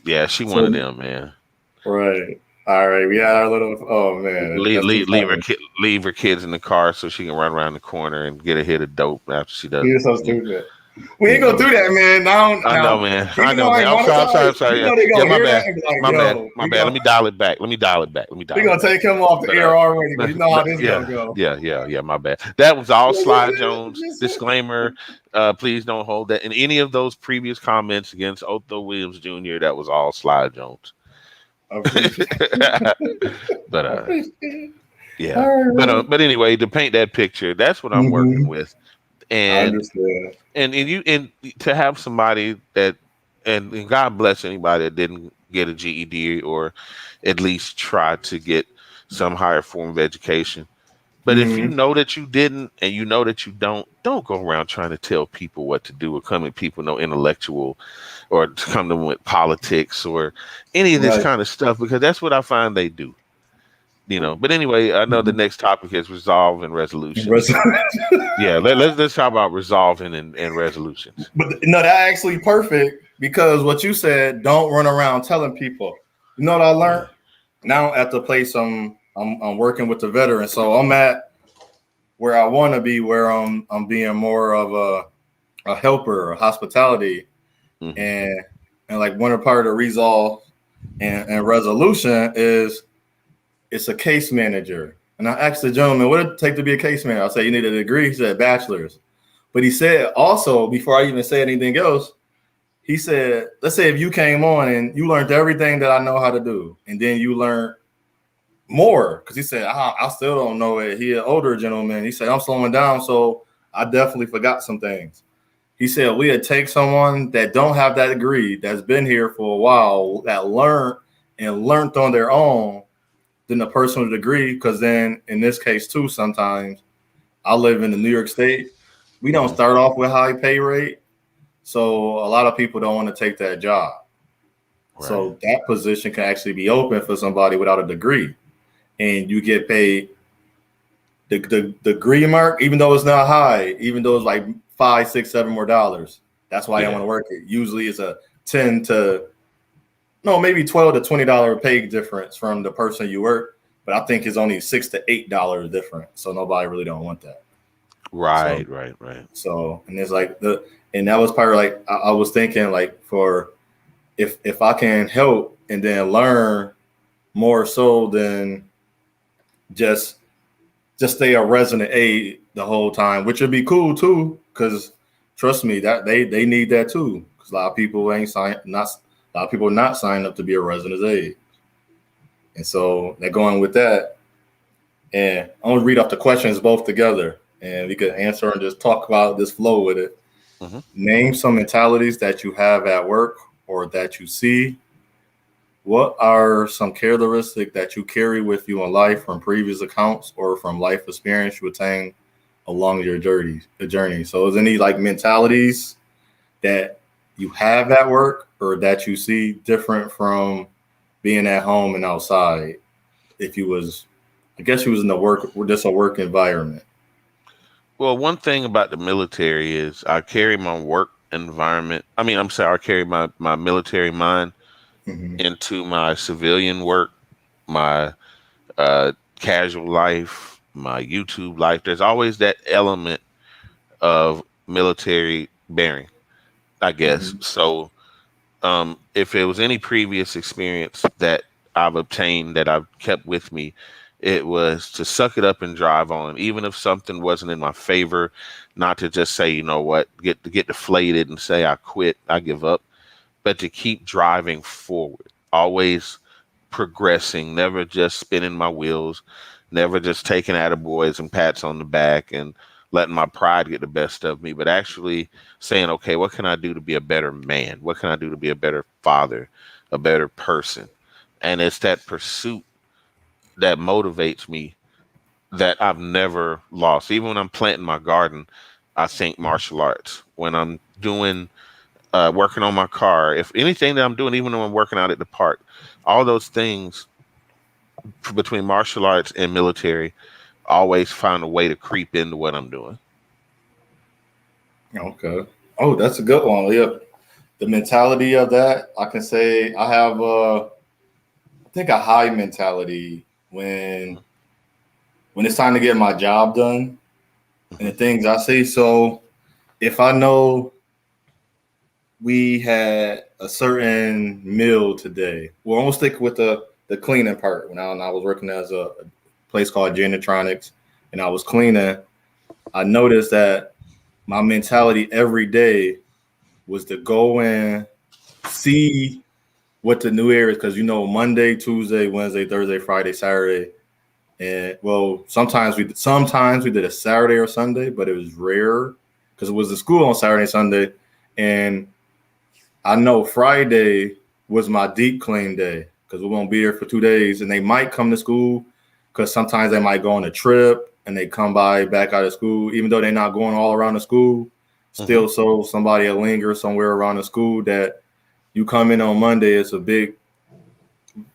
Yeah, she one of them, man. Right. All right, we had our little. Oh man, leave her kids in the car so she can run around the corner and get a hit of dope after she does. You're so stupid. We ain't gonna do that, man. I know, man. I'm sorry. My bad. Let me dial it back. We're gonna take him off the air already, but you know how this gonna go. Yeah. My bad. That was all Sly Jones. Disclaimer: please don't hold that in any of those previous comments against Otho Williams Jr. That was all Sly Jones. But anyway, to paint that picture, that's what I'm working with, and to have somebody that, and God bless anybody that didn't get a GED or at least try to get some higher form of education. But if you know that you didn't and you know that you don't go around trying to tell people what to do or come at people no intellectual or to come to them with politics or any of this kind of stuff, because that's what I find they do. But anyway, I know the next topic is resolve and resolution. Yeah, let's talk about resolving and resolutions. But no, that's actually perfect because what you said, don't run around telling people. You know what I learned? Now at the place I'm working with the veterans, so I'm at where I want to be, where I'm being more of a helper, a hospitality, and like one part of the resolve and resolution is it's a case manager. And I asked the gentleman, what did it take to be a case manager? I said, you need a degree. He said, bachelor's. But he said also, before I even say anything else, he said, let's say if you came on and you learned everything that I know how to do, and then you learned more, because he said, I still don't know it. He an older gentleman. He said, I'm slowing down, so I definitely forgot some things. He said, we'd take someone that don't have that degree, that's been here for a while, that learned on their own, than the person with a degree, because then in this case too, sometimes I live in the New York State. We don't start off with high pay rate. So a lot of people don't want to take that job. Right. So that position can actually be open for somebody without a degree. And you get paid the degree mark, even though it's not high, even though it's like $5, $6, $7 more. That's why I want to work it. Usually it's a maybe $12 to $20 pay difference from the person you work, but I think it's only $6 to $8 difference. So nobody really don't want that. Right. So, and it's like and that was part of like I was thinking like for if I can help and then learn more so than just stay a resident aide the whole time, which would be cool too, because trust me, that they need that too, because a lot of people not signing up to be a resident aide. And so they're going with that. And I'm gonna read off the questions both together, and we could answer and just talk about this flow with it. Mm-hmm. Name some mentalities that you have at work or that you see. What are some characteristics that you carry with you in life from previous accounts or from life experience you attain along your journey? So is any like mentalities that you have at work or that you see different from being at home and outside? If you was, I guess you was in the work, just a work environment. Well, one thing about the military is I carry my work environment. I mean, I'm sorry, I carry my military mind Mm-hmm. into my civilian work, my casual life, my YouTube life. There's always that element of military bearing, I guess. Mm-hmm. So if it was any previous experience that I've obtained that I've kept with me, it was to suck it up and drive on, even if something wasn't in my favor, not to just say, you know what, get deflated and say I quit, I give up, but to keep driving forward, always progressing, never just spinning my wheels, never just taking attaboys and pats on the back and letting my pride get the best of me, but actually saying, okay, what can I do to be a better man? What can I do to be a better father, a better person? And it's that pursuit that motivates me that I've never lost. Even when I'm planting my garden, I think martial arts. When I'm doing working on my car, if anything that I'm doing, even when I'm working out at the park, all those things between martial arts and military always find a way to creep into what I'm doing. Okay. Oh, that's a good one. Yeah. The mentality of that, I can say I have I think a high mentality when it's time to get my job done and the Mm-hmm. things I see. So if I know we had a certain meal today, well, I'm gonna stick with the cleaning part. When I was working as a place called Janitronics and I was cleaning, I noticed that my mentality every day was to go in, see what the new year is, because Monday, Tuesday, Wednesday, Thursday, Friday, Saturday, and well, sometimes we did a Saturday or Sunday, but it was rare because it was the school on Saturday and Sunday, and I know Friday was my deep clean day because we won't be there for 2 days, and they might come to school because sometimes they might go on a trip and they come by back out of school, even though they're not going all around the school. Mm-hmm. Still, so somebody will linger somewhere around the school that you come in on Monday, it's a big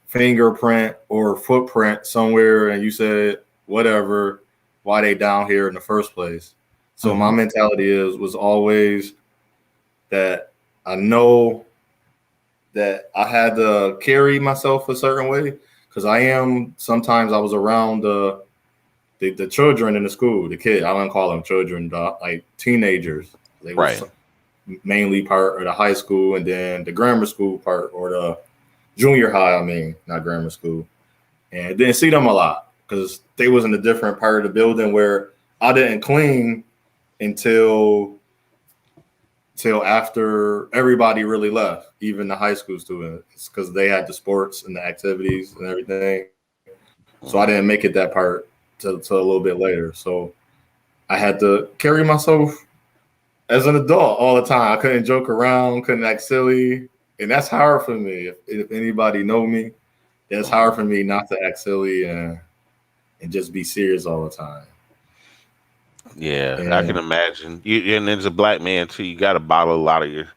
fingerprint or footprint somewhere, and you said whatever, why they down here in the first place. So my Mm-hmm. mentality was always that I know that I had to carry myself a certain way because sometimes I was around the children in the school, the kid. I don't call them children, like teenagers. They was Right. mainly part of the high school and then the grammar school part or the junior high. I mean, not grammar school, and didn't see them a lot because they was in a different part of the building where I didn't clean until after everybody really left, even the high school students, because they had the sports and the activities and everything. So I Mm-hmm. didn't make it that part till a little bit later. So I had to carry myself as an adult all the time. I couldn't joke around, couldn't act silly, and that's hard for me. If anybody know me, it's hard for me not to act silly and just be serious all the time. Yeah, I can And imagine. And as a black man too, you got to bottle a lot of your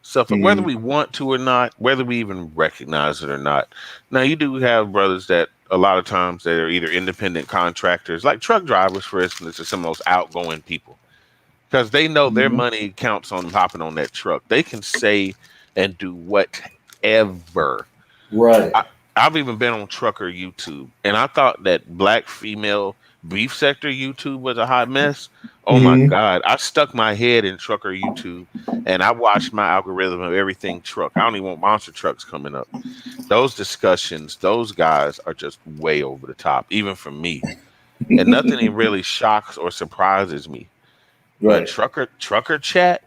stuff up, whether mm, we want to or not, whether we even recognize it or not. Now, you do have brothers that a lot of times they are either independent contractors, like truck drivers, for instance, are some of those outgoing people because they know their mhm. money counts on hopping on that truck. They can say and do whatever. Right. I, I've even been on trucker YouTube, and I thought that black female beef sector YouTube was a hot mess. Oh my Mhm. God. I stuck my head in trucker YouTube and I watched my algorithm of everything truck. I don't even want monster trucks coming up. Those discussions, those guys are just way over the top, even for me. And nothing even really shocks or surprises me. But Right. trucker chat,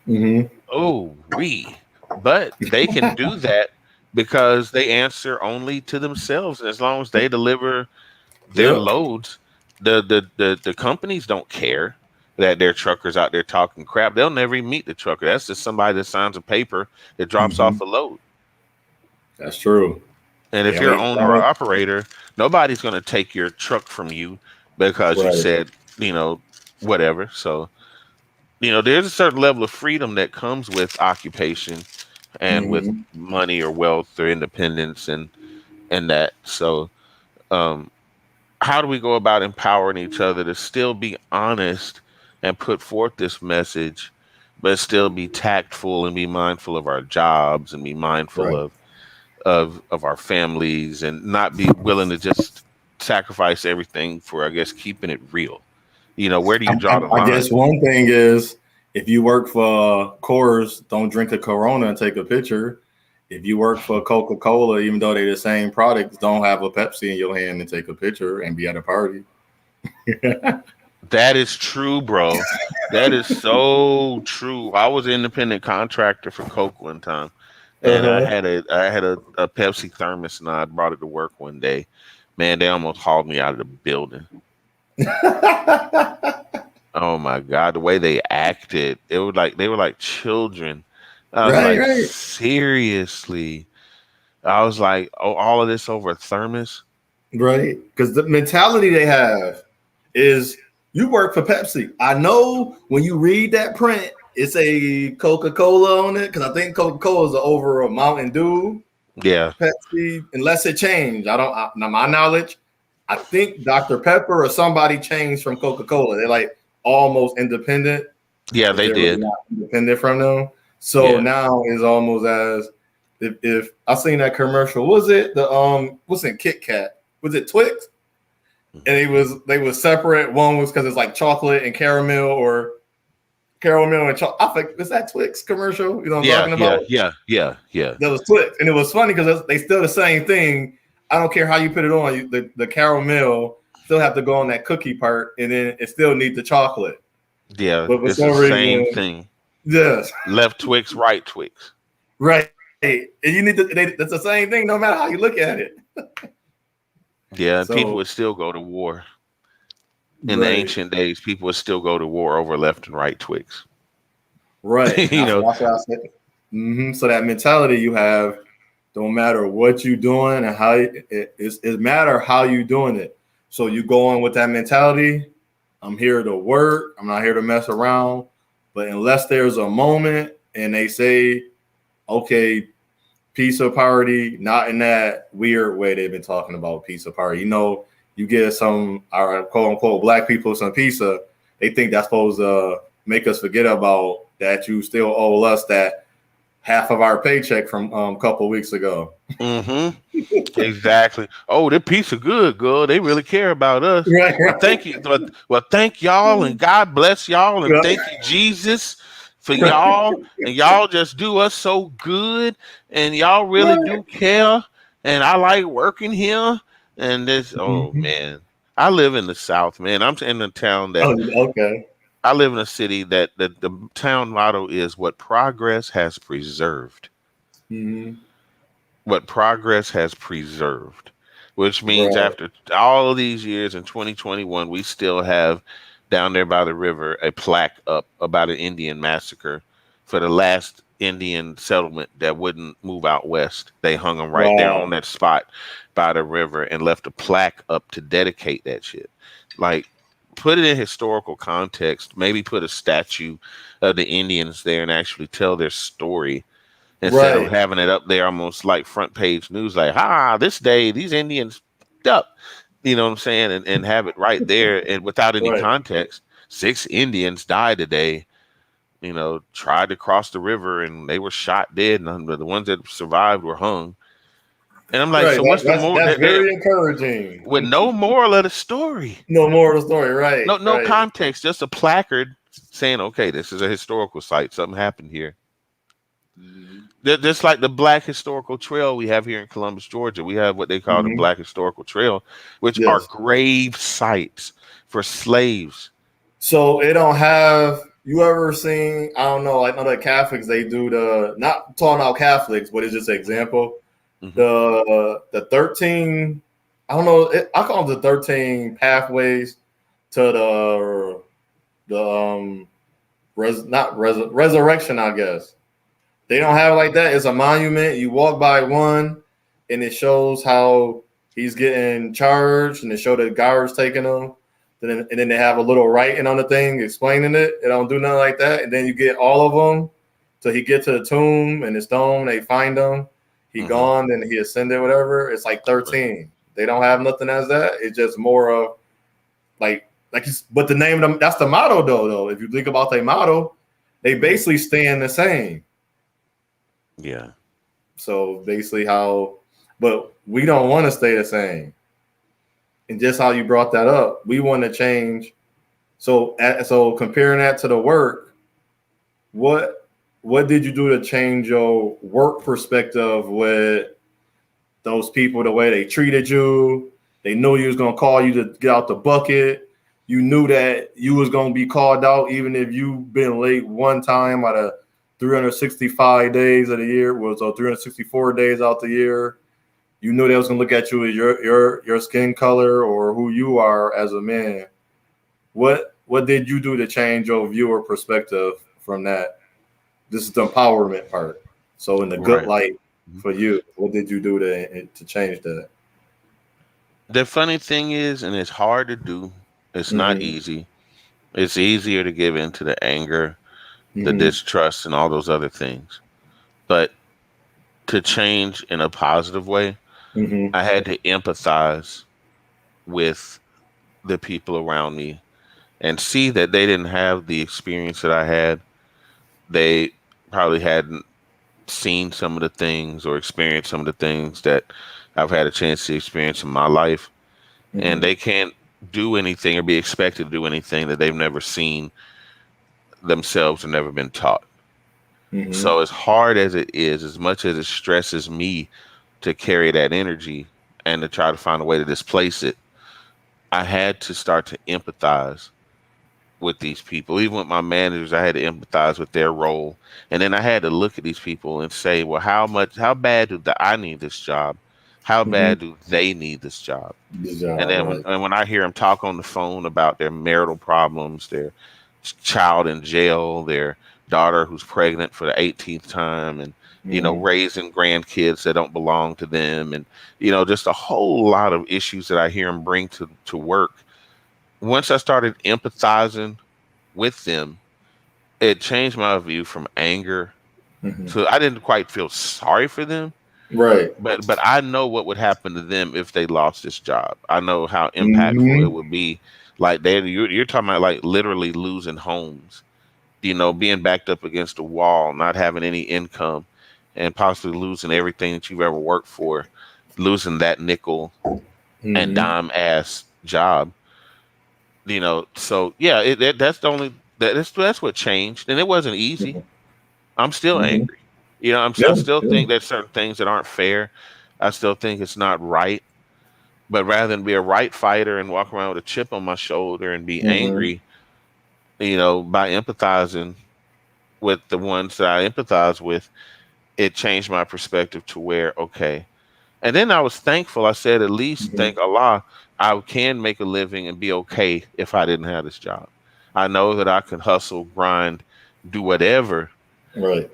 Hmm. oh we. But they can do that because they answer only to themselves. As long as they deliver their Yep. loads, the companies don't care that their truckers out there talking crap. They'll never even meet the trucker. That's just somebody that signs a paper that drops off a load. That's true. And if Yeah, you're an owner or operator, nobody's going to take your truck from you because you said, whatever. So, there's a certain level of freedom that comes with occupation and with money or wealth or independence and that. So, how do we go about empowering each other to still be honest and put forth this message, but still be tactful and be mindful of our jobs and be mindful of our families and not be willing to just sacrifice everything for, I guess, keeping it real? Where do you draw the line? I guess one thing is, if you work for Coors, don't drink a Corona and take a picture. If you work for Coca-Cola, even though they're the same products, don't have a Pepsi in your hand and take a picture and be at a party. That is true, bro. That is so true. I was an independent contractor for Coke one time, and I had a Pepsi thermos, and I brought it to work one day. Man, they almost hauled me out of the building. Oh my God, the way they acted, they were like children. I was like, seriously. I was like, oh, all of this over a thermos? Right. Because the mentality they have is, you work for Pepsi. I know when you read that print, it's a Coca-Cola on it, because I think Coca-Cola is over a Mountain Dew. Yeah. Pepsi, unless it changed. Now my knowledge, I think Dr. Pepper or somebody changed from Coca-Cola. They're like almost independent. Yeah, they did. Really not independent from them. So now it's almost as if I seen that commercial. Was it what's in Kit Kat? Was it Twix? And they was separate. One was because it's like chocolate and caramel, or caramel and chocolate. I think, is that Twix commercial? You know what I'm talking about? Yeah. That was Twix, and it was funny because they still the same thing. I don't care how you put it on. The caramel still have to go on that cookie part, and then it still needs the chocolate. Yeah, but it's the same thing. Yes. Left Twix, right Twix. Right. And you need that's the same thing no matter how you look at it. Yeah, so, people would still go to war. In the ancient days, people would still go to war over left and right Twix. Right. That's what I said. So that mentality you have, don't matter what you're doing and how it matter how you're doing it. So you go on with that mentality. I'm here to work. I'm not here to mess around. But unless there's a moment and they say, okay, peace or party, not in that weird way they've been talking about peace or party. You get some, our quote unquote black people some pizza, they think that's supposed to make us forget about that you still owe us that half of our paycheck from a couple weeks ago. Exactly. Oh, their pizza good, girl. They really care about us. Right. Well, thank you. Well, thank y'all, and God bless y'all, and thank you, Jesus, for y'all. And y'all just do us so good, and y'all really do care. And I like working here. And this, man, I live in the South, man. I'm in a town that. I live in a city that the town motto is what progress has preserved. What progress has preserved, which means after all of these years in 2021, we still have down there by the river a plaque up about an Indian massacre for the last Indian settlement that wouldn't move out west. They hung them right there on that spot by the river and left a plaque up to dedicate that shit. Like, put it in historical context, maybe put a statue of the Indians there and actually tell their story instead of having it up there almost like front page news, like, this day these Indians up, you know what I'm saying? And have it right there and without any context. 6 Indians died today, tried to cross the river and they were shot dead, and the ones that survived were hung. And I'm like, so what's the moral? That's very encouraging. With no moral of the story. No moral of the story, right. No context, just a placard saying, okay, this is a historical site. Something happened here. Just like the Black Historical Trail we have here in Columbus, Georgia. We have what they call the Black Historical Trail, which are grave sites for slaves. So it don't have, you ever seen, I don't know, I know that Catholics, they do not talking about Catholics, but it's just an example. The 13, I don't know, I call them the 13 pathways to the resurrection, I guess. They don't have it like that. It's a monument. You walk by one, and it shows how he's getting charged, and they show the guards taking him. And then they have a little writing on the thing explaining it. They don't do nothing like that. And then you get all of them till he get to the tomb and the stone. They find him. He gone, then he ascended, whatever. It's like 13. They don't have nothing as that. It's just more of like but the name of them, that's the motto though. If you think about their motto, they basically staying the same. Yeah. So basically but we don't want to stay the same. And just how you brought that up, we want to change. So comparing that to the work, what did you do to change your work perspective with those people, the way they treated you? They knew you was going to call you to get out the bucket. You knew that you was going to be called out even if you've been late one time out of 365 days of the year, or 364 days out the year. You knew they was going to look at you as your skin color or who you are as a man. What did you do to change your viewer perspective from that? This is the empowerment part. So in the good light for you, what did you do to change that? The funny thing is, and it's hard to do, it's not easy. It's easier to give in to the anger, the distrust, and all those other things. But to change in a positive way, I had to empathize with the people around me and see that they didn't have the experience that I had. They probably hadn't seen some of the things or experienced some of the things that I've had a chance to experience in my life. And they can't do anything or be expected to do anything that they've never seen themselves or never been taught. So as hard as it is, as much as it stresses me to carry that energy and to try to find a way to displace it, I had to start to empathize with these people. Even with my managers, I had to empathize with their role. And then I had to look at these people and say, well, how bad do I need this job? How bad do they need this job? And then when I hear them talk on the phone about their marital problems, their child in jail, their daughter who's pregnant for the 18th time, and raising grandkids that don't belong to them, and just a whole lot of issues that I hear them bring to work. Once I started empathizing with them, it changed my view from anger to I didn't quite feel sorry for them. Right. But I know what would happen to them if they lost this job. I know how impactful it would be. Like you're talking about like literally losing homes, being backed up against a wall, not having any income, and possibly losing everything that you've ever worked for, losing that nickel and dime ass job. So yeah, that's what changed, and it wasn't easy. I'm still angry. I still think there's certain things that aren't fair. I still think it's not right. But rather than be a right fighter and walk around with a chip on my shoulder and be angry, by empathizing with the ones that I empathize with, it changed my perspective to where, okay. And then I was thankful. I said, at least thank Allah, I can make a living and be okay if I didn't have this job. I know that I can hustle, grind, do whatever. Right.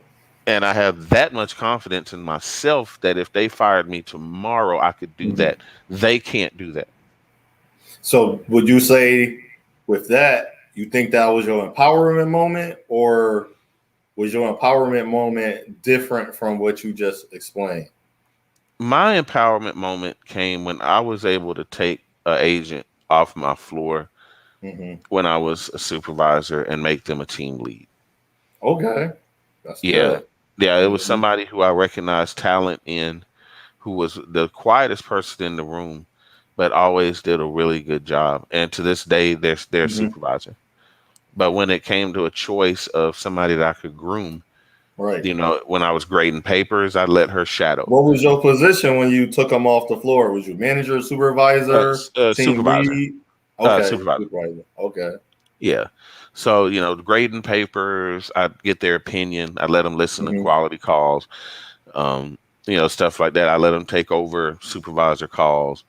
And I have that much confidence in myself that if they fired me tomorrow, I could do that. They can't do that. So would you say with that, you think that was your empowerment moment, or was your empowerment moment different from what you just explained? My empowerment moment came when I was able to take an agent off my floor when I was a supervisor and make them a team lead. Okay. That's good. Yeah, it was Mhm. somebody who I recognized talent in, who was the quietest person in the room, but always did a really good job. And to this day, they're a supervisor. But when it came to a choice of somebody that I could groom, right. You know, when I was grading papers, I let her shadow. What was your position when you took them off the floor? Was you manager, supervisor, team supervisor? lead? Okay, supervisor. Okay. Yeah. So, you know, grading papers, I'd get their opinion. I'd let them listen to quality calls. You stuff like that. I let them take over supervisor calls.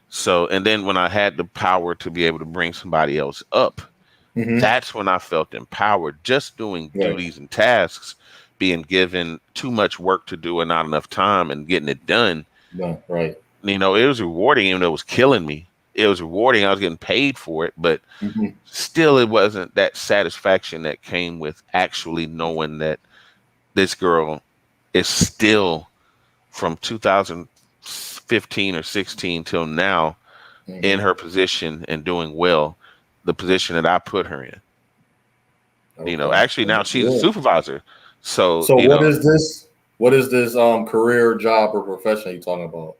So, and then when I had the power to be able to bring somebody else up, that's when I felt empowered. Just doing duties and tasks, being given too much work to do and not enough time and getting it done. Right. It was rewarding, even though it was killing me. It was rewarding. I was getting paid for it, but still, it wasn't that satisfaction that came with actually knowing that this girl is still from 2015 or 16 till now in her position and doing well, the position that I put her in. Actually now she's a supervisor. So what is this? What is this career, job, or profession you talking about?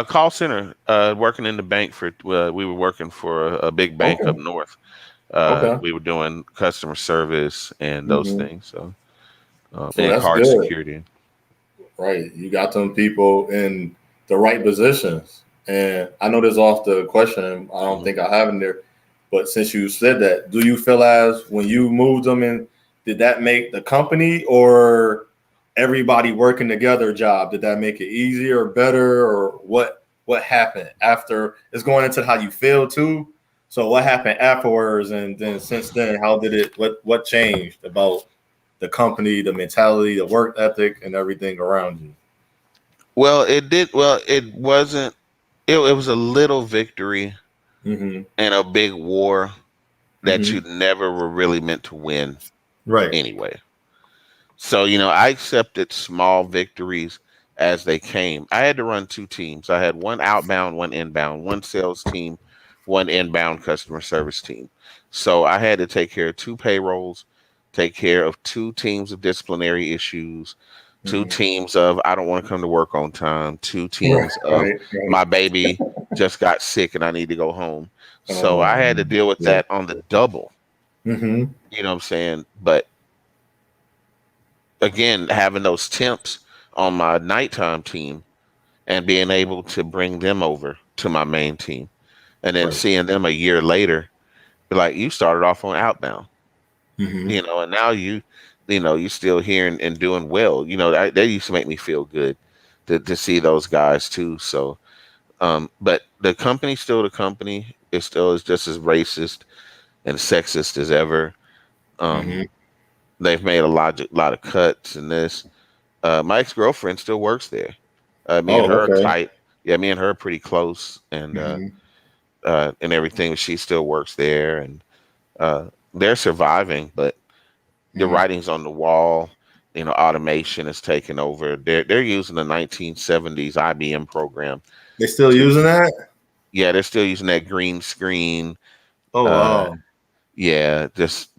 Call center, working in the bank we were working for a big bank up north. We were doing customer service and those things. So and card good. security. Right. You got them people in the right positions. And I know this off the question, I don't think I have in there, but since you said that, do you feel as when you moved them in, did that make the company or everybody working together job? Did that make it easier or better, or what happened after? It's going into how you feel too. So what happened afterwards, and then since then, how did it? What changed about the company, the mentality, the work ethic, and everything around you? Well, it did. Well, it wasn't. It was a little victory and a big war that you never were really meant to win. Right. Anyway. So, I accepted small victories as they came. I had to run two teams. I had one outbound, one inbound, one sales team, one inbound customer service team. So I had to take care of two payrolls, take care of two teams of disciplinary issues, two teams of I don't want to come to work on time, two teams of my baby just got sick and I need to go home. So I had to deal with that on the double. You know what I'm saying? But again, having those temps on my nighttime team and being able to bring them over to my main team and then seeing them a year later, be like, you started off on outbound, and now you're still here and doing well. That used to make me feel good to see those guys too. So, but the company's still the company. It still is just as racist and sexist as ever. They've made a lot of cuts in this. My ex-girlfriend still works there. Me and her are tight. Yeah, me and her are pretty close and everything. She still works there and they're surviving, but the writing's on the wall. Automation is taking over. They're using the 1970s IBM program. They still using that? Yeah, they're still using that green screen. Oh wow. Yeah, just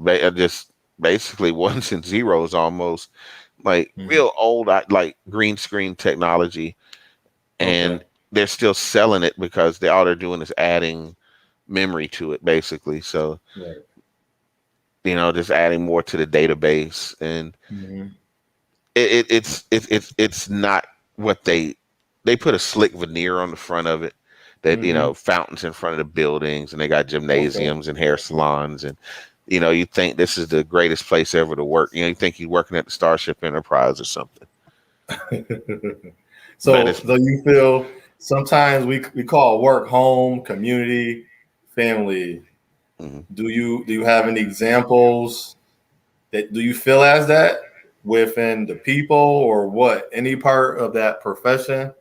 basically ones and zeros almost, like real old like green screen technology, and they're still selling it because all they're doing is adding memory to it basically. So just adding more to the database, and it's not what they put a slick veneer on the front of it that fountains in front of the buildings, and they got gymnasiums and hair salons, and you think this is the greatest place ever to work. You think you're working at the Starship Enterprise or something. So you feel sometimes we call work home, community, family. Do you have any examples that do you feel as that within the people, or what, any part of that profession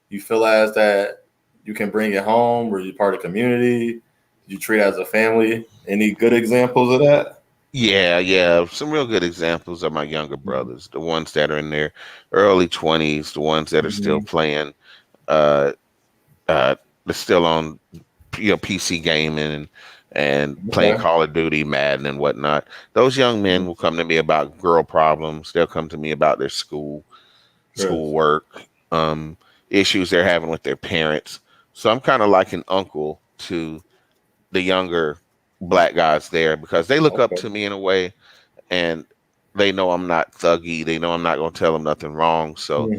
you feel as that you can bring it home, or you're part of community, you treat it as a family? Any good examples of that? Yeah. Some real good examples are my younger brothers, the ones that are in their early 20s, the ones that are still playing, they're still on PC gaming and playing Call of Duty, Madden, and whatnot. Those young men will come to me about girl problems. They'll come to me about their schoolwork, issues they're having with their parents. So I'm kind of like an uncle to the younger Black guys there, because they look up to me in a way, and they know I'm not thuggy. They know I'm not going to tell them nothing wrong. So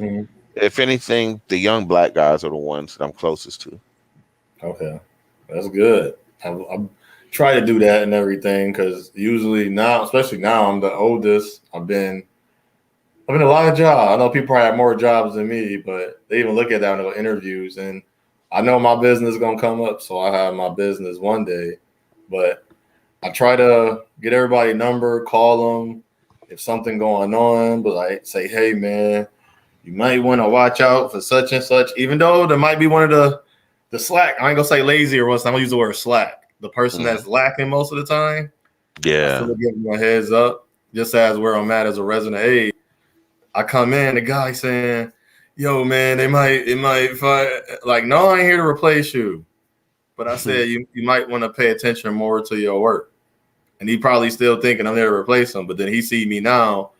if anything, the young Black guys are the ones that I'm closest to. Okay, that's good. I'm trying to do that and everything, because usually now, especially now, I'm the oldest. I've been I mean, a lot of jobs. I know people probably have more jobs than me, but they even look at that in the interviews. And I know my business is gonna come up, so I have my business one day. But I try to get everybody number, call them if something going on, but like say, hey man, you might want to watch out for such and such. Even though there might be one of the slack. I ain't gonna say lazy or what's. I'm gonna use the word slack. The person that's lacking most of the time. I still give them a heads up, just as where I'm at as a resident aide. I come in, the guy saying, "Yo, man, it might fight." Like, no, I ain't here to replace you, but I said you might want to pay attention more to your work. And he probably still thinking I'm there to replace him, but then he see me now.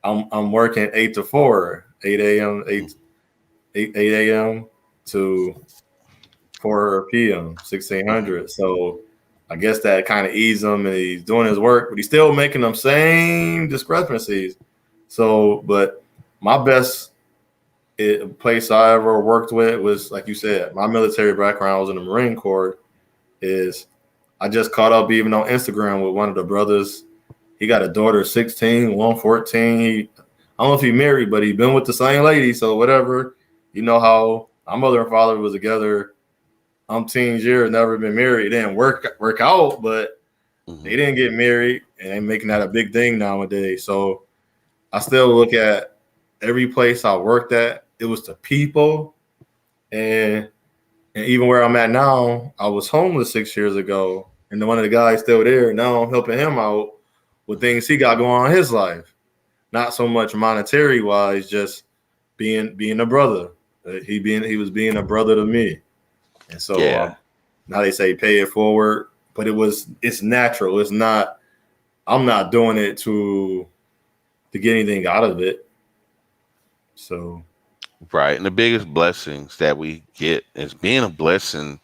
I'm working 8 to 4, 8 a.m. 8 a.m. to 4 p.m. 1600. So I guess that kind of eased him, and he's doing his work, but he's still making them same discrepancies. So, but my best place I ever worked with was, like you said, my military background was in the Marine Corps. Is I just caught up even on Instagram with one of the brothers. He got a daughter, 16, one 14. I don't know if he married, but he been with the same lady. So whatever, you know how my mother and father was together umpteen years, never been married. It didn't work out, but they didn't get married, and they're making that a big thing nowadays. So I still look at every place I worked at, it was the people. And even where I'm at now, I was homeless 6 years ago. And then one of the guys still there. Now I'm helping him out with things he got going on in his life. Not so much monetary wise, just being a brother. He was being a brother to me. And so now they say pay it forward, but it's natural. It's not, I'm not doing it to get anything out of it. So right. And the biggest blessings that we get is being a blessing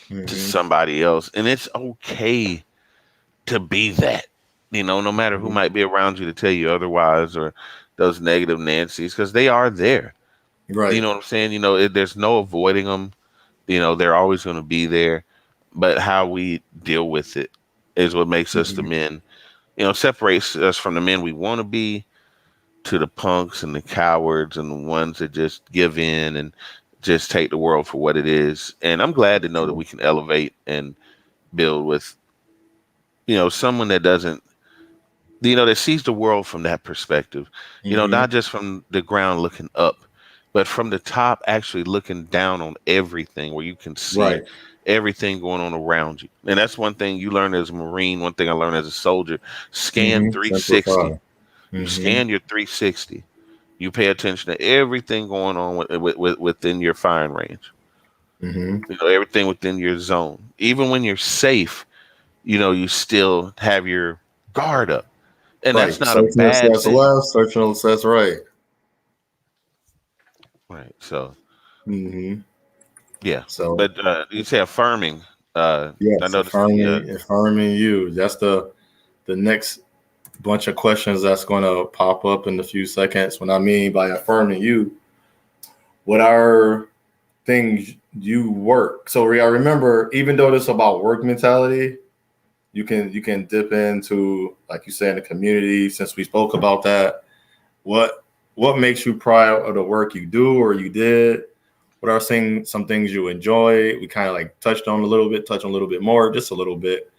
to somebody else. And it's okay to be that, no matter who might be around you to tell you otherwise, or those negative Nancy's, because they are there. Right. You know what I'm saying? There's no avoiding them. They're always going to be there. But how we deal with it is what makes us the men, separates us from the men we want to be, to the punks and the cowards and the ones that just give in and just take the world for what it is. And I'm glad to know that we can elevate and build with, someone that doesn't, that sees the world from that perspective, not just from the ground looking up, but from the top, actually looking down on everything, where you can see everything going on around you. And that's one thing you learn as a Marine. One thing I learned as a soldier: scan 360. You scan your 360. You pay attention to everything going on within your firing range. Everything within your zone. Even when you're safe, you still have your guard up. And that's not a bad thing. Left, search and assess right. Right. So, yeah. So, but you say affirming. Yes, affirming you. That's the next bunch of questions that's going to pop up in a few seconds. What I mean by affirming you, what are things you work? So I remember, even though this is about work mentality, you can dip into, like you said, in the community. Since we spoke about that, what makes you proud of the work you do or you did? What are some things you enjoy? We kind of like touch on a little bit more, just a little bit.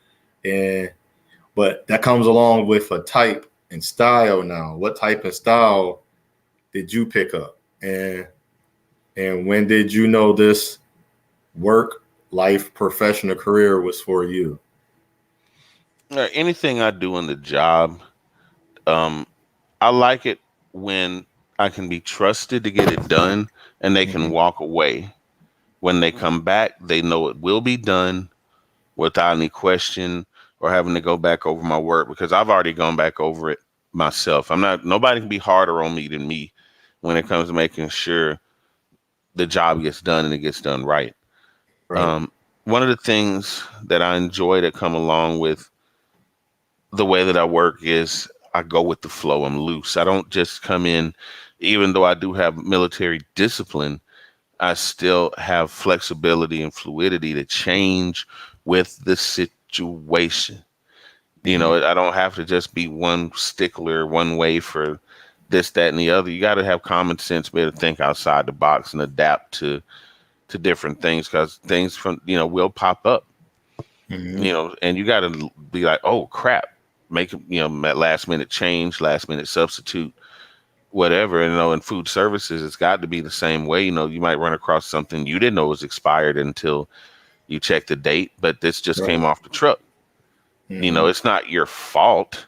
But that comes along with a type and style now. What type of style did you pick up? And when did you know this work, life, professional career was for you? Anything I do in the job, I like it when I can be trusted to get it done and they can walk away. When they come back, they know it will be done without any question or having to go back over my work, because I've already gone back over it myself. Nobody can be harder on me than me when it comes to making sure the job gets done and it gets done right. One of the things that I enjoy that come along with the way that I work is I go with the flow. I'm loose. I don't just come in, even though I do have military discipline, I still have flexibility and fluidity to change with the situation. I don't have to just be one stickler, one way for this, that, and the other. You got to have common sense, be able to think outside the box and adapt to different things, because things from will pop up. And you got to be like, oh crap, make that last minute change, last minute substitute, whatever. And in food services, it's got to be the same way. You might run across something you didn't know was expired until you check the date, but this just came off the truck. It's not your fault,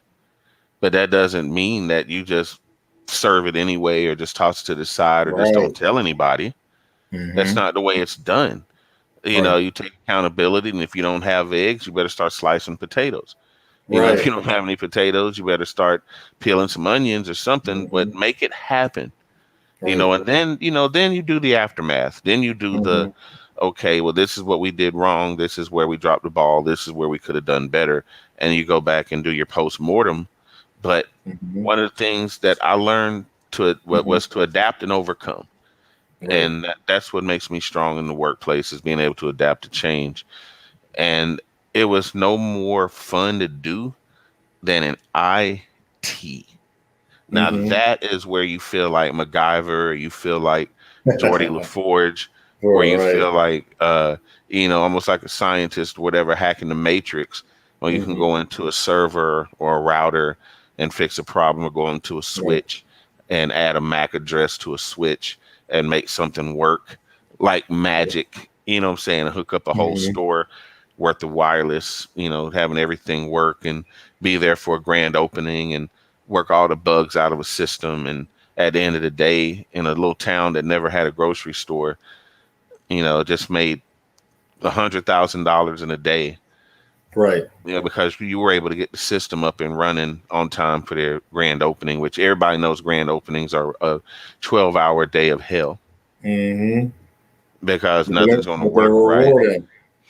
but that doesn't mean that you just serve it anyway, or just toss it to the side, or just don't tell anybody. That's not the way it's done. You take accountability, and if you don't have eggs, you better start slicing potatoes. If you don't have any potatoes, you better start peeling some onions or something, but make it happen. And then you do the aftermath. Then you do the, okay, well, this is what we did wrong. This is where we dropped the ball. This is where we could have done better. And you go back and do your post-mortem. But one of the things that I learned was to adapt and overcome. And that's what makes me strong in the workplace, is being able to adapt to change. And it was no more fun to do than an IT. Now that is where you feel like MacGyver, or you feel like Geordie LaForge, where you feel like almost like a scientist, whatever, hacking the matrix. Or you can go into a server or a router and fix a problem, or go into a switch and add a MAC address to a switch and make something work like magic. And hook up a whole store worth of wireless, having everything work and be there for a grand opening and work all the bugs out of a system. And at the end of the day, in a little town that never had a grocery store, just made $100,000 in a day. Because you were able to get the system up and running on time for their grand opening, which everybody knows grand openings are a 12-hour day of hell. Because nothing's going to work right.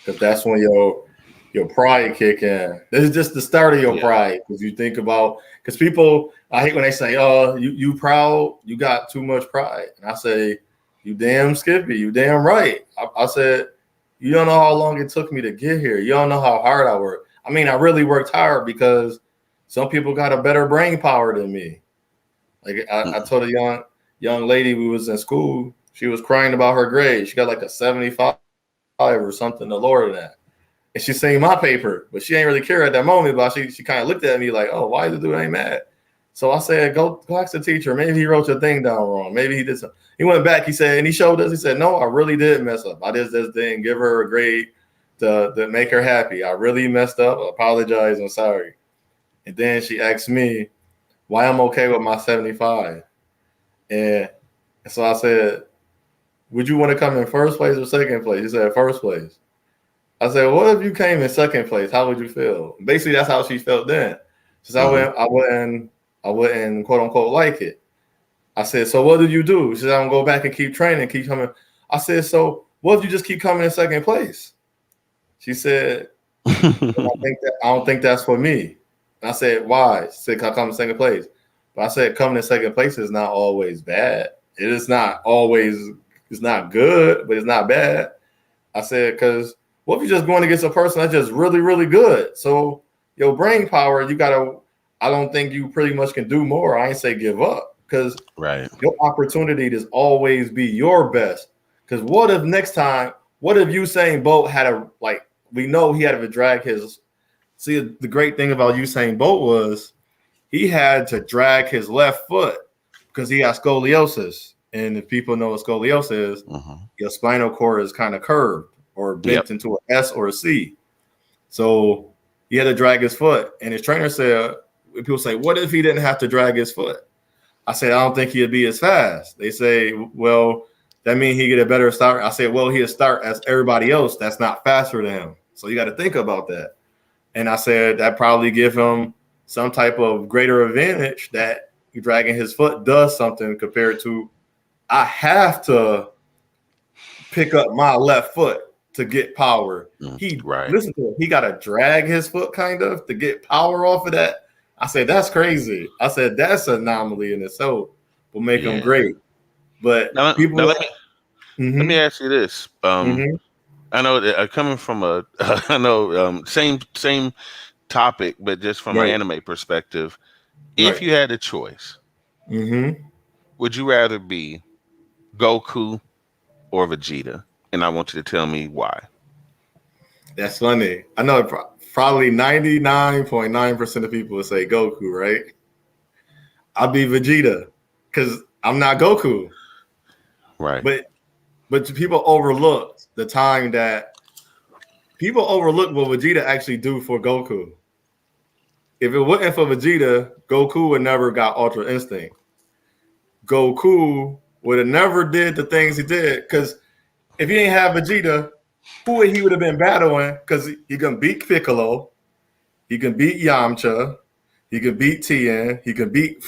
Because that's when your pride kick in. This is just the start of your pride, because you think about, because people, I hate when they say, "Oh, you proud? You got too much pride." And I say, "You damn Skippy, you damn right." I said, "You don't know how long it took me to get here. You don't know how hard I worked. I mean, I really worked hard, because some people got a better brain power than me." Like I told a young lady, we was in school, she was crying about her grades. She got like a 75 or something, lower than that. And she seen my paper, but she ain't really care at that moment. But she kind of looked at me like, "Oh, why the dude ain't mad?" So I said, go ask the teacher. Maybe he wrote your thing down wrong. Maybe he did something. He went back, he said, and he showed us, he said, "No, I really did mess up. I just didn't give her a grade to make her happy. I really messed up. I apologize. I'm sorry." And then she asked me why I'm okay with my 75. And so I said, "Would you want to come in first place or second place?" He said, "First place." I said, "What if you came in second place? How would you feel?" Basically, that's how she felt then. She said, I wouldn't quote unquote like it. I said, "So what did you do?" She said, "I'm gonna go back and keep training, keep coming." I said, "So what if you just keep coming in second place?" She said, I don't think that's for me. And I said, "Why?" She said, "'Cause I come in second place." But I said, coming in second place is not always bad. It is not always, it's not good, but it's not bad. I said, because what if you're just going against a person that's just really, really good? So your brain power, I don't think you pretty much can do more. I ain't say give up, because your opportunity to always be your best. Because what if Usain Bolt we know he had to drag his, see, the great thing about Usain Bolt was he had to drag his left foot because he had scoliosis. And if people know what scoliosis is, your spinal cord is kind of curved or bent into an S or a C. So he had to drag his foot. And his trainer said, people say, what if he didn't have to drag his foot? I said, I don't think he'd be as fast. They say, well, that means he get a better start. I said, well, he'll start as everybody else that's not faster than him. So you got to think about that. And I said, that probably give him some type of greater advantage that dragging his foot does something compared to I have to pick up my left foot to get power. Listen to it. He got to drag his foot kind of to get power off of that. I said, that's crazy. I said, that's an anomaly in itself. Will make him great. But let me ask you this. I know that coming from same topic, but just from an anime perspective, if you had a choice, Mm-hmm. Would you rather be Goku or Vegeta? And I want you to tell me why. That's funny. I know probably 99.9% of people would say Goku, right? I'll be Vegeta because I'm not Goku. Right. But people overlook the time that people overlook what Vegeta actually do for Goku. If it wasn't for Vegeta, Goku would never got Ultra Instinct. Goku would have never did the things he did because if he didn't have Vegeta, who would he would have been battling? Because he can beat Piccolo, he can beat Yamcha, he can beat Tien, he can beat.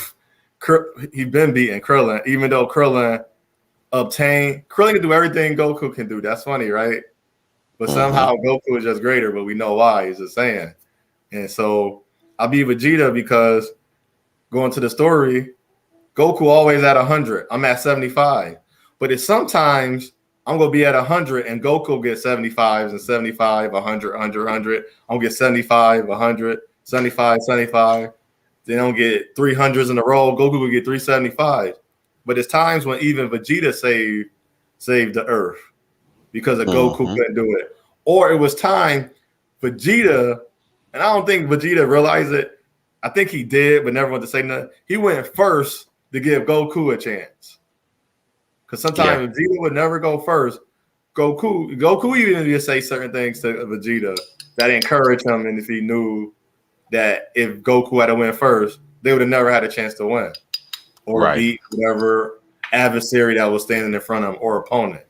He's been beating Krillin, even though Krillin can do everything Goku can do. That's funny, right? But somehow Goku is just greater, but we know why. He's just saying. And so I'll be Vegeta because going to the story, Goku always at 100. I'm at 75. But it's sometimes I'm going to be at 100 and Goku gets 75s and 75, 100, 100, 100. I'm going to get 75, 100, 75, 75. Then I'm going to get 300s in a row. Goku will get 375. But it's times when even Vegeta saved the Earth because of Goku couldn't do it. Or it was time Vegeta, and I don't think Vegeta realized it. I think he did, but never wanted to say nothing. He went first to give Goku a chance. Because sometimes Vegeta would never go first. Goku even just say certain things to Vegeta that encouraged him, and if he knew that if Goku had went first, they would have never had a chance to win. Or beat whatever adversary that was standing in front of him or opponent.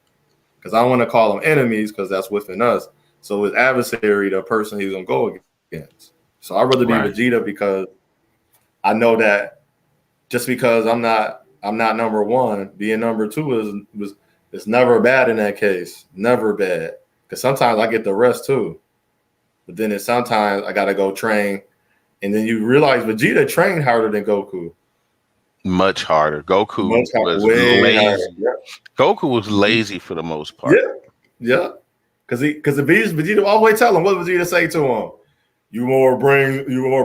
Because I don't want to call them enemies because that's within us. So his adversary, the person he's going to go against. So I'd rather be Vegeta because I know that just because I'm not number one, being number two is never bad in that case. Never bad. Because sometimes I get the rest too. But then sometimes I got to go train. And then you realize Vegeta trained harder than Goku. Much harder. Goku was lazy. Yeah. Goku was lazy for the most part. Yeah. Because Vegeta always tell him, what does Vegeta say to him? You more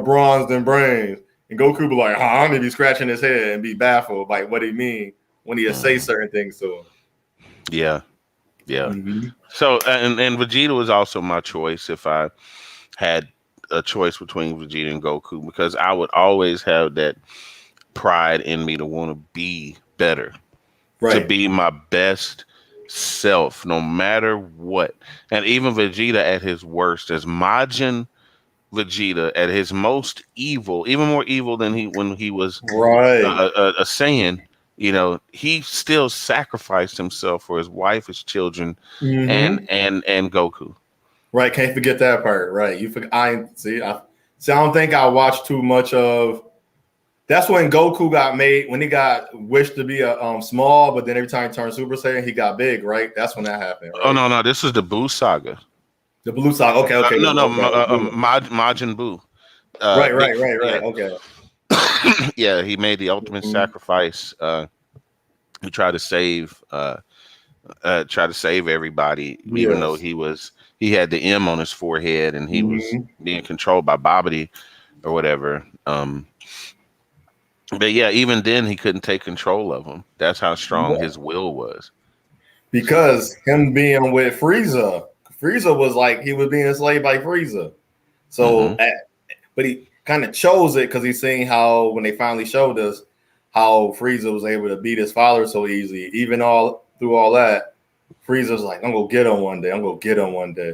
bronze than brains. And Goku be like, I'm gonna be scratching his head and be baffled by what he mean when he say certain things to him. Yeah. So and Vegeta was also my choice if I had a choice between Vegeta and Goku, because I would always have that pride in me to want to be better, to be my best self, no matter what. And even Vegeta at his worst, as Majin Vegeta at his most evil, even more evil than when he was a Saiyan, he still sacrificed himself for his wife, his children, and Goku. Right, can't forget that part. Right, I don't think I watched too much of. That's when Goku got made, when he got wished to be a small, but then every time he turned Super Saiyan, he got big, right? That's when that happened, right? Oh, no, this is the Buu saga. The Blue Saga, okay. Majin Buu. Right, okay. Yeah, he made the ultimate sacrifice. He tried to save everybody, even though he had the M on his forehead and he was being controlled by Babidi or whatever. But yeah, even then he couldn't take control of him. That's how strong his will was. Because him being with Frieza was like he was being enslaved by Frieza. So, but he kind of chose it because he's seeing how when they finally showed us how Frieza was able to beat his father so easily. Even through all that, Frieza's like, I'm gonna get him one day.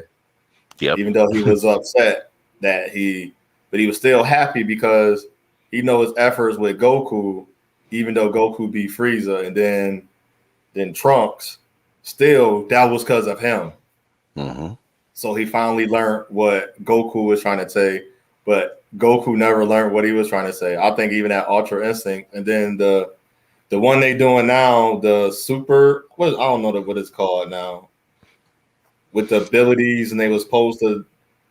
Yep. Even though he was upset but he was still happy because he knows his efforts with Goku, even though Goku beat Frieza and then Trunks, still that was because of him. So he finally learned what Goku was trying to say, but Goku never learned what he was trying to say. I think even that Ultra Instinct, and then the one they doing now, the Super, I don't know what it's called now, with the abilities, and they was supposed to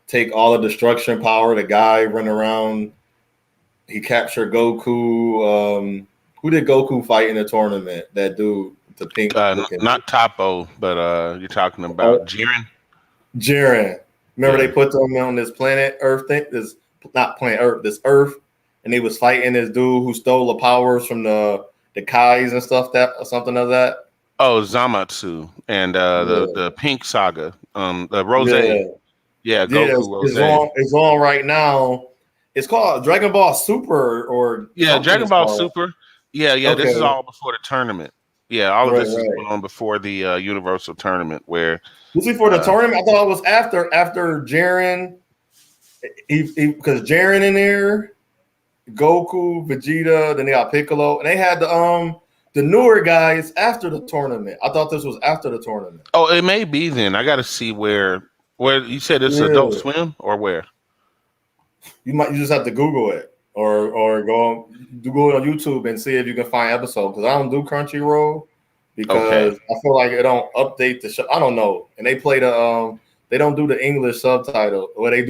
take all the destruction power. The guy run around. He captured Goku. Who did Goku fight in the tournament? That dude, the pink. Not Toppo, but you're talking about Jiren. Jiren. Remember they put them on this planet Earth thing? This not planet Earth. This Earth, and he was fighting this dude who stole the powers from the Kais and stuff, that or something of that. Oh, Zamatsu and the Pink Saga, the Rose. Yeah, Yeah, yeah, Goku Rose. it's on right now. It's called Dragon Ball Super or Yeah, something. Dragon Ball Super. Yeah. Okay. This is all before the tournament. Yeah, all of Right, this is going on before the Universal Tournament. Where was before the tournament? I thought it was after Jiren. Because Jiren in there, Goku, Vegeta, then they got Piccolo, and they had the newer guys after the tournament. I thought this was after the tournament. Oh, it may be then. I got to see where you said it's Adult Swim or where. You just have to Google it or go on YouTube and see if you can find episodes, because I don't do Crunchyroll because I feel like it don't update the show. I don't know, and they play they don't do the English subtitle, or they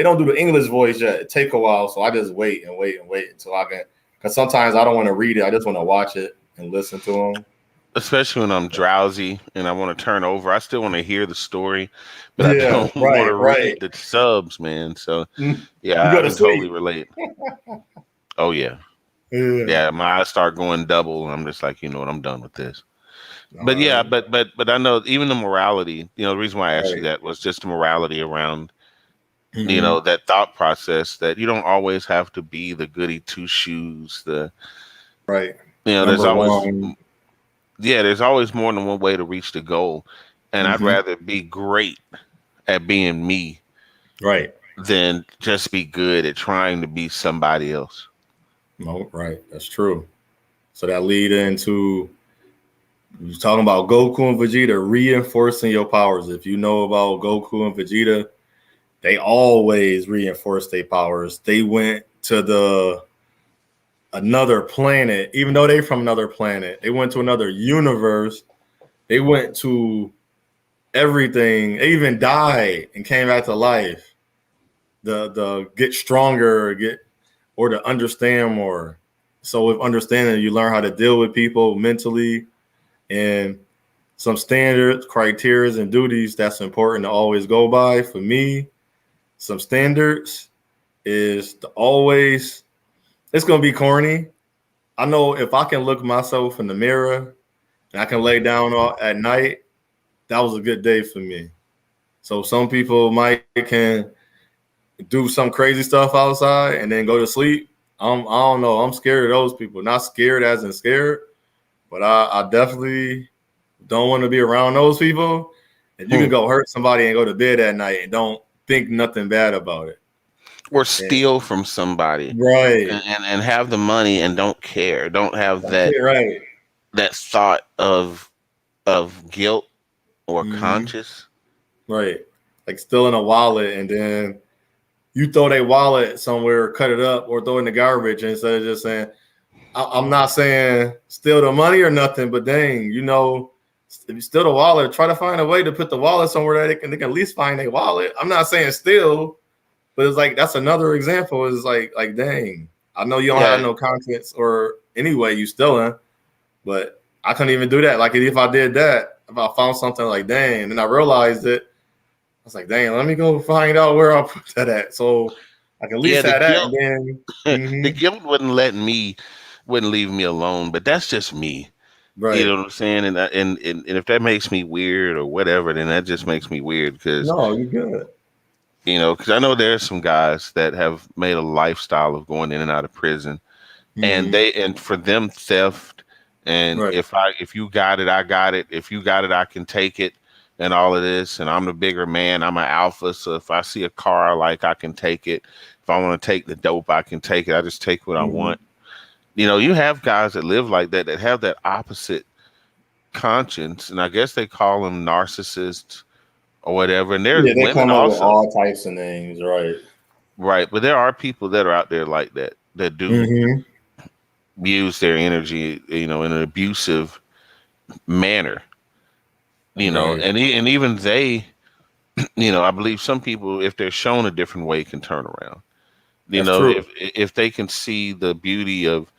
don't do the English voice yet. It take a while, so I just wait until I can. Because sometimes I don't want to read it; I just want to watch it and listen to them. Especially when I'm drowsy and I want to turn over. I still want to hear the story, but I don't want to read the subs, man. So yeah, I can totally relate. Oh yeah. My eyes start going double, and I'm just like, you know what, I'm done with this. But yeah, but I know even the morality. You know, the reason why I asked you that was just the morality around. You know, that thought process that you don't always have to be the goody two shoes. You know, there's always more than one way to reach the goal, and I'd rather be great at being me, than just be good at trying to be somebody else. No, that's true. So that lead into you're talking about Goku and Vegeta reinforcing your powers. If you know about Goku and Vegeta, they always reinforce their powers. They went to another planet, even though they're from another planet. They went to another universe. They went to everything. They even died and came back to life. The get stronger, or to understand more. So with understanding, you learn how to deal with people mentally, and some standards, criteria, and duties that's important to always go by. For me, some standards is to always, it's going to be corny. I know if I can look myself in the mirror and I can lay down at night, that was a good day for me. So some people can do some crazy stuff outside and then go to sleep. I don't know. I'm scared of those people. Not scared as in scared, but I definitely don't want to be around those people. And you can go hurt somebody and go to bed at night and don't think nothing bad about it. Or steal from somebody. And have the money and don't care. Don't have that thought of guilt or conscious. Like stealing a wallet and then you throw their wallet somewhere, cut it up, or throw it in the garbage instead of just saying, I'm not saying steal the money or nothing, but dang, you know, if you steal the wallet, try to find a way to put the wallet somewhere that they can at least find their wallet. I'm not saying steal, but it's like that's another example. Is like dang, I know you don't have no conscience or anyway you stealing, but I couldn't even do that. Like if I did that, if I found something like dang, and I realized it, I was like, dang, let me go find out where I'll put that at. So I can at least have that. And then the guilt wouldn't leave me alone, but that's just me. You know what I'm saying? And if that makes me weird or whatever, then that just makes me weird because no, you're good. You know, because I know there's some guys that have made a lifestyle of going in and out of prison, and for them theft and if you got it, I got it. If you got it, I can take it, and all of this. And I'm the bigger man. I'm an alpha, so if I see a car I like, I can take it. If I want to take the dope, I can take it. I just take what I want. You know, you have guys that live like that have that opposite conscience, and I guess they call them narcissists or whatever. And there's they come up with all types of names, right. But there are people that are out there like that do use their energy, you know, in an abusive manner. You know, and even they, you know, I believe some people, if they're shown a different way, can turn around. You know, if they can see the beauty of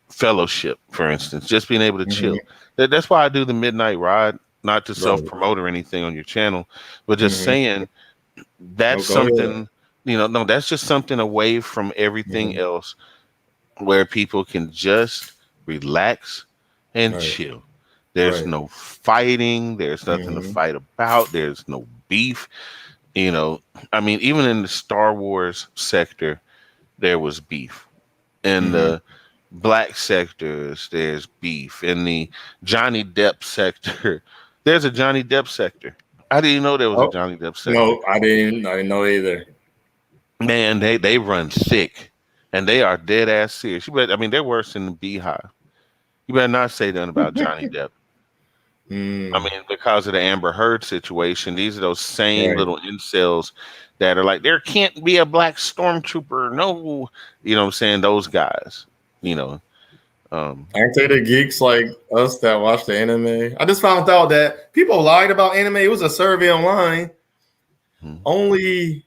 fellowship, for instance, just being able to chill. That's why I do the midnight ride, not to self-promote or anything on your channel, but just saying that's something, you know, no, that's just something away from everything else where people can just relax and Right. chill. There's Right. no fighting. There's nothing to Mm-hmm. fight about. There's no beef. You know, I mean, even in the Star Wars sector, there was beef. In Mm-hmm. the black sectors, there's beef. In the Johnny Depp sector, there's a Johnny Depp sector. I didn't know there was a Oh Johnny Depp sector. no, I didn't. I didn't know either. Man, they run thick, and they are dead ass serious. You bet. I mean, they're worse than the Beehive. You better not say nothing about Johnny Depp. I Mm, mean, because of the Amber Heard situation, these are those same right. little incels that are like, there can't be a black stormtrooper. No, you know what I'm saying? Those guys, you know. Aren't they the geeks like us that watch the anime? I just found out that people lied about anime. It was a survey online. Mhm. Only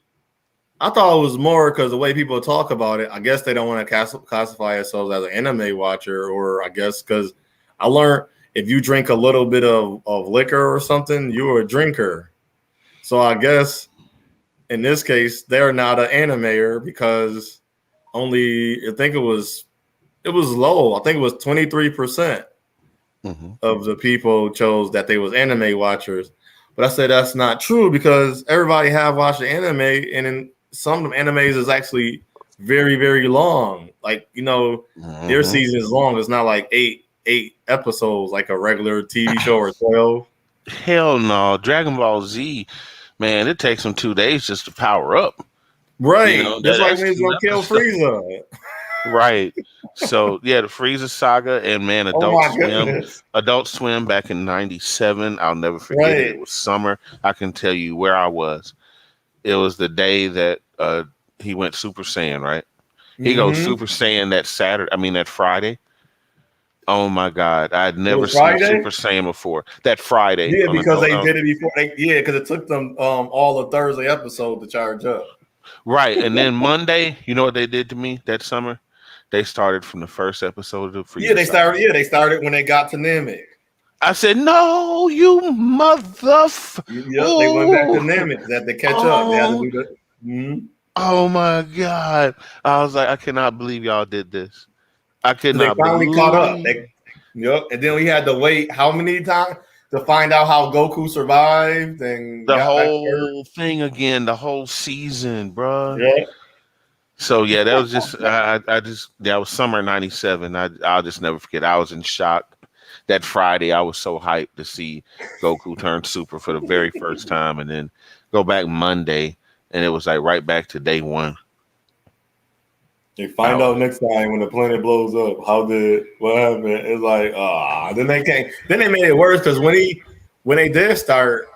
I thought it was more because the way people talk about it. I guess they don't want to classify themselves as an anime watcher, or I guess because I learned if you drink a little bit of liquor or something, you're a drinker. So I guess in this case, they're not an animator because only I think it was low. I think it was 23% Mhm. of the people chose that they was anime watchers. But I said that's not true because everybody have watched the anime, and in some of them animes is actually very, very long. Like, their Mhm. season is long. It's not like eight episodes like a regular TV show or 12. Hell no. Dragon Ball Z, man, it takes them 2 days just to power up. You Right. know, Just like that's when he's two gonna kill episodes. Frieza. Right. So yeah, the Frieza saga and man, Oh my goodness. Adult Swim back in '97. I'll never forget it. Right. It was summer. I can tell you where I was. It was the day that he went Super Saiyan, right? He goes Mm-hmm. Super Saiyan that Saturday, I mean that Friday. Oh my God. I had It never was seen Friday. Super Saiyan before. That Friday Yeah, on because adult they did it before. Yeah, because it took them all the Thursday episode to charge up. right. And then Monday, you know what they did to me that summer? They started from the first episode of the Yeah, Frieza they saga. started. Yeah, they started when they got to Namek. I said, no, you Yep, they went back to Ooh. Namek. They had to catch up. They had to Oh, do that. Mm-hmm. oh my God. I was like, I cannot believe y'all did this. I could So they not finally caught up. believe Yep, and then we had to wait how many times to find out how Goku survived and the got back to Earth. whole thing again, the whole season, bruh. Yeah. So yeah, that was just I just that was summer '97. I'll just never forget. I was in shock. That Friday, I was so hyped to see Goku turn super for the very first time, and then go back Monday, and it was like right back to day one. You I find out was next time when the planet blows up. What happened? It's like, then they came. Then they made it worse because when they did start,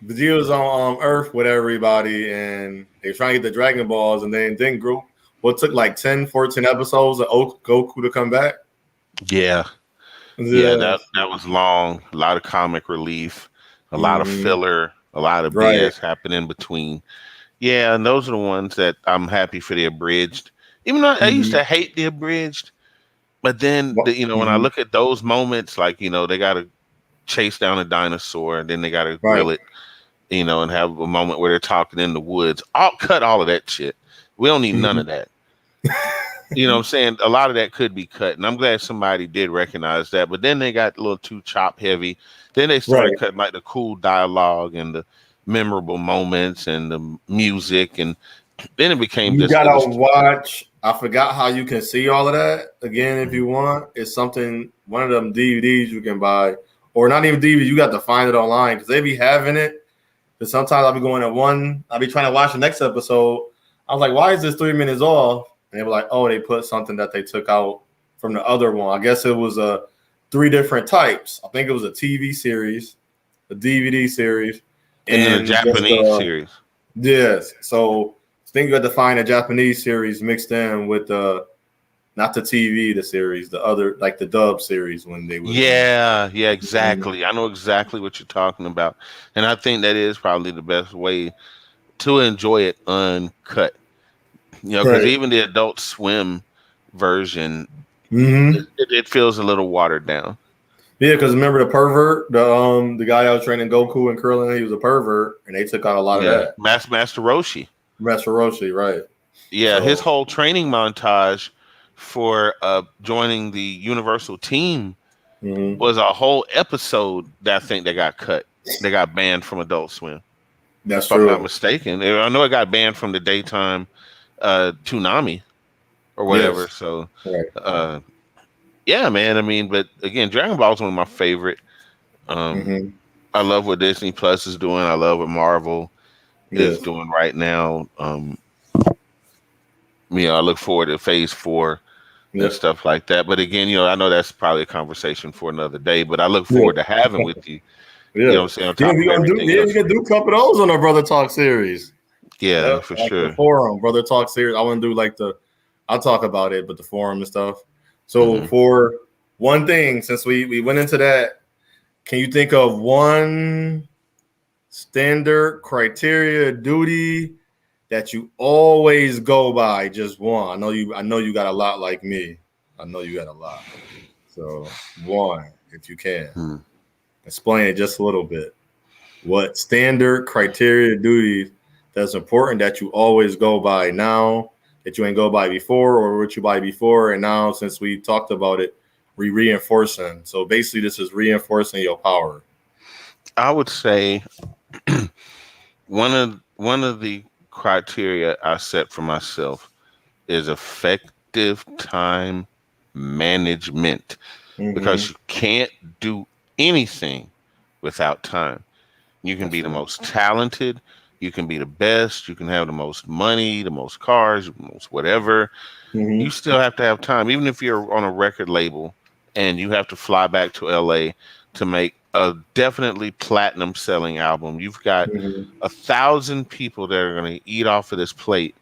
the deal was on Earth with everybody, and they trying to get the Dragon Balls, and then group. What took like 10, 14 episodes of Goku to come back. yeah. Yeah, Yeah. that was long. A lot of comic relief, a lot of Mm-hmm. filler, a lot of Right. BS happened in between. Yeah, and those are the ones that I'm happy for the abridged. Even though I used Mm-hmm. to hate the abridged, but then when I Mm-hmm. look at those moments, like they got to chase down a dinosaur, and then they got to Right. grill it, and have a moment where they're talking in the woods. I'll cut all of that shit. We don't need none Mm-hmm. of that. You know what I'm saying? A lot of that could be cut. And I'm glad somebody did recognize that. But then they got a little too chop heavy. Then they Right. started cutting like the cool dialogue and the memorable moments and the music. And then it became You just gotta illustrative. watch. I forgot how you can see all of that again if you want. It's something one of them DVDs you can buy, or not even DVD. You got to find it online because they be having it. But sometimes I'll be going at one. I'll be trying to watch the next episode. I was like, why is this 3 minutes off? And they were like, oh, they put something that they took out from the other one. I guess it was three different types. I think it was a TV series, a DVD series, And then a and just Japanese series. yes. So I think you had to find a Japanese series mixed in with not the TV, the series, the other like the dub series when they was Yeah, exactly. I know exactly what you're talking about. And I think that is probably the best way to enjoy it uncut. Because right. even the Adult Swim version, Mm-hmm. it feels a little watered down. Yeah, because remember the pervert, the guy that was training Goku and Krillin, he was a pervert, and they took out a lot of Yeah, that. Master Roshi. Master Roshi, right? Yeah, his So whole training montage for joining the Universal team Mm-hmm. was a whole episode that I think they got cut. They got banned from Adult Swim, That's if I'm not true. mistaken. I know it got banned from the daytime Toonami or whatever. Yes. So, Right. yeah, man. I mean, but again, Dragon Ball is one of my favorite. Mm-hmm. I love what Disney Plus is doing. I love what Marvel is Yes. doing right now. I look forward to Phase 4 and Yep. stuff like that. But again, I know that's probably a conversation for another day. But I look Yeah. forward to having with you. You know Yeah. what I'm saying? On Yeah, top we of gonna do. everything Yeah, we else, gonna do a couple of those on our Brother Talk series. yeah, Yep. for Like the sure. forum, Brother Talk series. I want to do like I'll talk about it, but the forum and stuff. So Hmm. for one thing, since we went into that, can you think of one standard criteria duty that you always go by? Just one. I know you got a lot like me. I know you got a lot. So one, if you can. Hmm. Explain it just a little bit. What standard criteria duties that's important that you always go by now that you ain't go by before, or what you buy before, and now since we talked about it, we reinforcing. So basically, this is reinforcing your power. I would say one of the criteria I set for myself is effective time management, Mm-hmm. because you can't do anything without time. You can That's be the right. most talented, you can be the best, you can have the most money, the most cars, the most whatever. You Mm-hmm. still have to have time, even if you're on a record label and you have to fly back to LA to make a definitely platinum selling album. You've got Mm-hmm. 1,000 people that are going to eat off of this plate,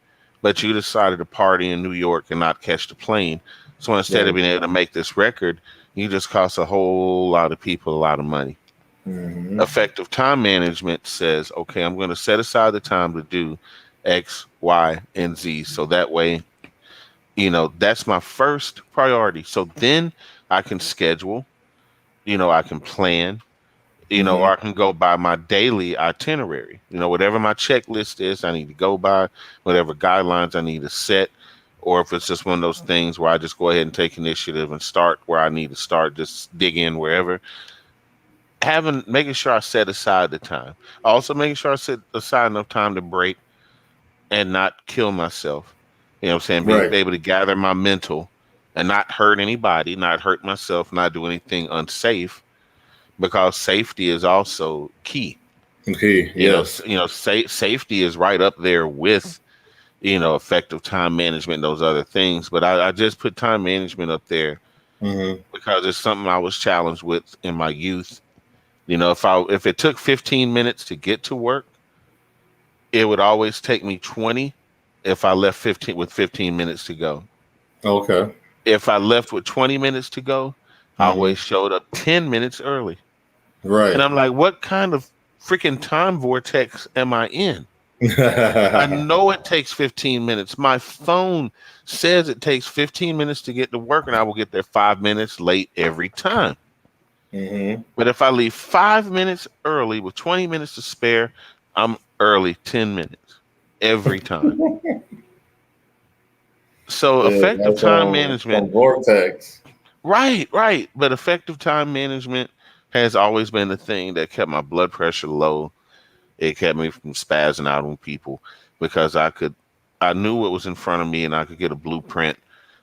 but you decided to party in New York and not catch the plane. So instead of Right. being able to make this record, you just cost a whole lot of people a lot of money. Mm-hmm. Effective time management says, okay, I'm going to set aside the time to do X, Y, and Z. So that way, that's my first priority. So then I can schedule, I can plan, or Mm-hmm. I can go by my daily itinerary. Whatever my checklist is, I need to go by, whatever guidelines I need to set. Or if it's just one of those things where I just go ahead and take initiative and start where I need to start, just dig in wherever. Making sure I set aside the time. Also making sure I set aside enough time to break and not kill myself. You know what I'm saying? Be Right. able to gather my mental and not hurt anybody, not hurt myself, not do anything unsafe, because safety is also key. Okay. Yes. Safety is right up there with, effective time management and those other things. But I just put time management up there Mm-hmm. because it's something I was challenged with in my youth. If it took 15 minutes to get to work, it would always take me 20 if I left 15 minutes to go. Okay. If I left with 20 minutes to go, I always Mm-hmm. showed up 10 minutes early. And Right. I'm like, what kind of freaking time vortex am I in? I know it takes 15 minutes. My phone says it takes 15 minutes to get to work, and I will get there 5 minutes late every time. Mm-hmm. But if I leave 5 minutes early with 20 minutes to spare, I'm early 10 minutes every time. So Yeah, effective that's time management, some vortex. right, right. But effective time management has always been the thing that kept my blood pressure low. It kept me from spazzing out on people because I knew what was in front of me and I could get a blueprint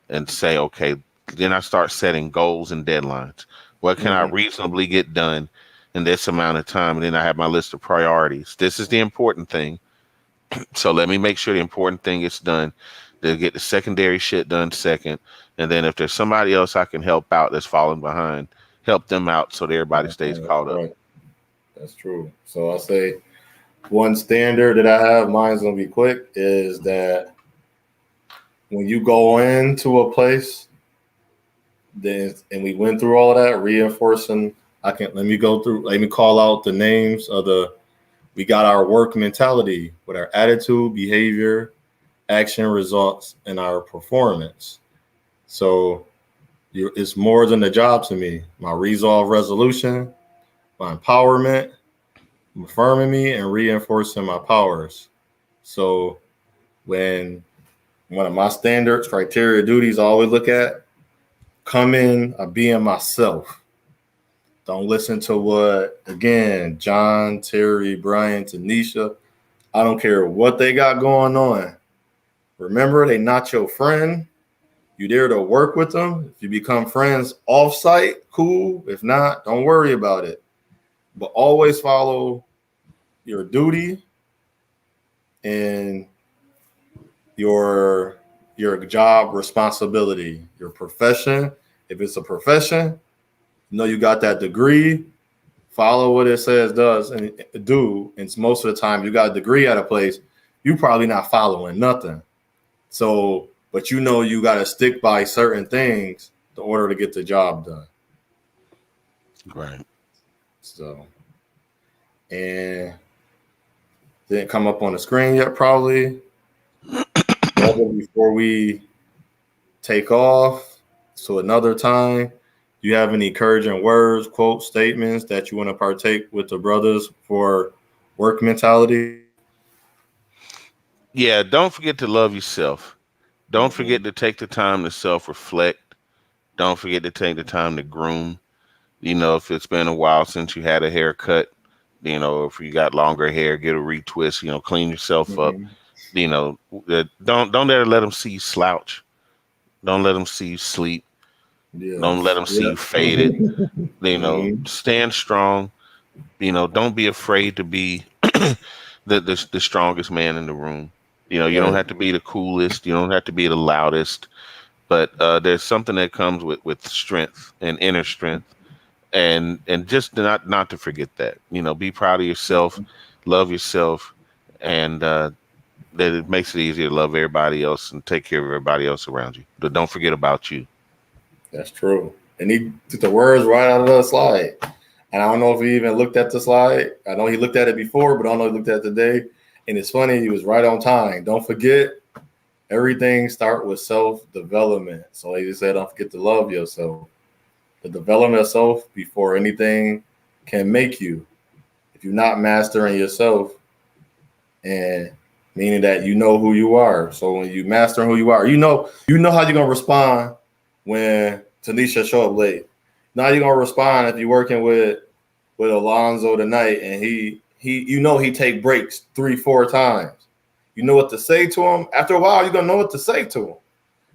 and say, okay, then I start setting goals and deadlines. What can I Mm-hmm. reasonably get done in this amount of time? And then I have my list of priorities. This is the important thing. So let me make sure the important thing gets done. To get the secondary shit done second. And then if there's somebody else I can help out that's falling behind, help them out so that everybody stays That's caught up. right. That's true. So I'll say one standard that I have, mine's gonna be quick, is that when you go into a place, then and we went through all that reinforcing. Let me go through. Let me call out the names of the. We got our work mentality with our attitude, behavior, action, results, and our performance. So it's more than a job to me. My resolve, resolution, my empowerment, affirming me, and reinforcing my powers. So when one of my standards, criteria, duties I always look at, come in being myself. Don't listen to what, again, John, Terry, Brian, Tanisha, I don't care what they got going on. Remember, they not your friend. You there to work with them. If you become friends off-site, cool. If not, don't worry about it. But always follow your duty and your job responsibility, your profession. If it's a profession, you know you got that degree, follow what it says does and do. And most of the time you got a degree at a place, you probably not following nothing. So, but you know you got to stick by certain things in order to get the job done. Right. So, and didn't come up on the screen yet, probably. Before we take off, so another time, do you have any encouraging words, quotes, statements that you want to partake with the brothers for work mentality? Yeah, don't forget to love yourself. Don't forget to take the time to self-reflect. Don't forget to take the time to groom. You know, if it's been a while since you had a haircut, you know, if you got longer hair, get a retwist, you know, clean yourself up. You know, don't ever let them see you slouch. Don't let them see you sleep. Yes. Don't let them see you faded. You know, stand strong. You know, don't be afraid to be the strongest man in the room. You know, you don't have to be the coolest. You don't have to be the loudest. But there's something that comes with strength and inner strength, and just not to forget that. You know, be proud of yourself, love yourself, and that it makes it easier to love everybody else and take care of everybody else around you. But don't forget about you. That's true. And he took the words right out of the slide. And I don't know if he even looked at the slide. I know he looked at it before, but I don't know if he looked at it today. And it's funny, he was right on time. Don't forget, everything start with self-development. So he just said, don't forget to love yourself. The development of self before anything can make you. If you're not mastering yourself, and meaning that you know who you are. So when you master who you are, you know how you're gonna respond when Tanisha show up late. Now you're gonna respond if you're working with Alonzo tonight, and he take breaks 3-4 times. You know what to say to him. After a while, you're gonna know what to say to him.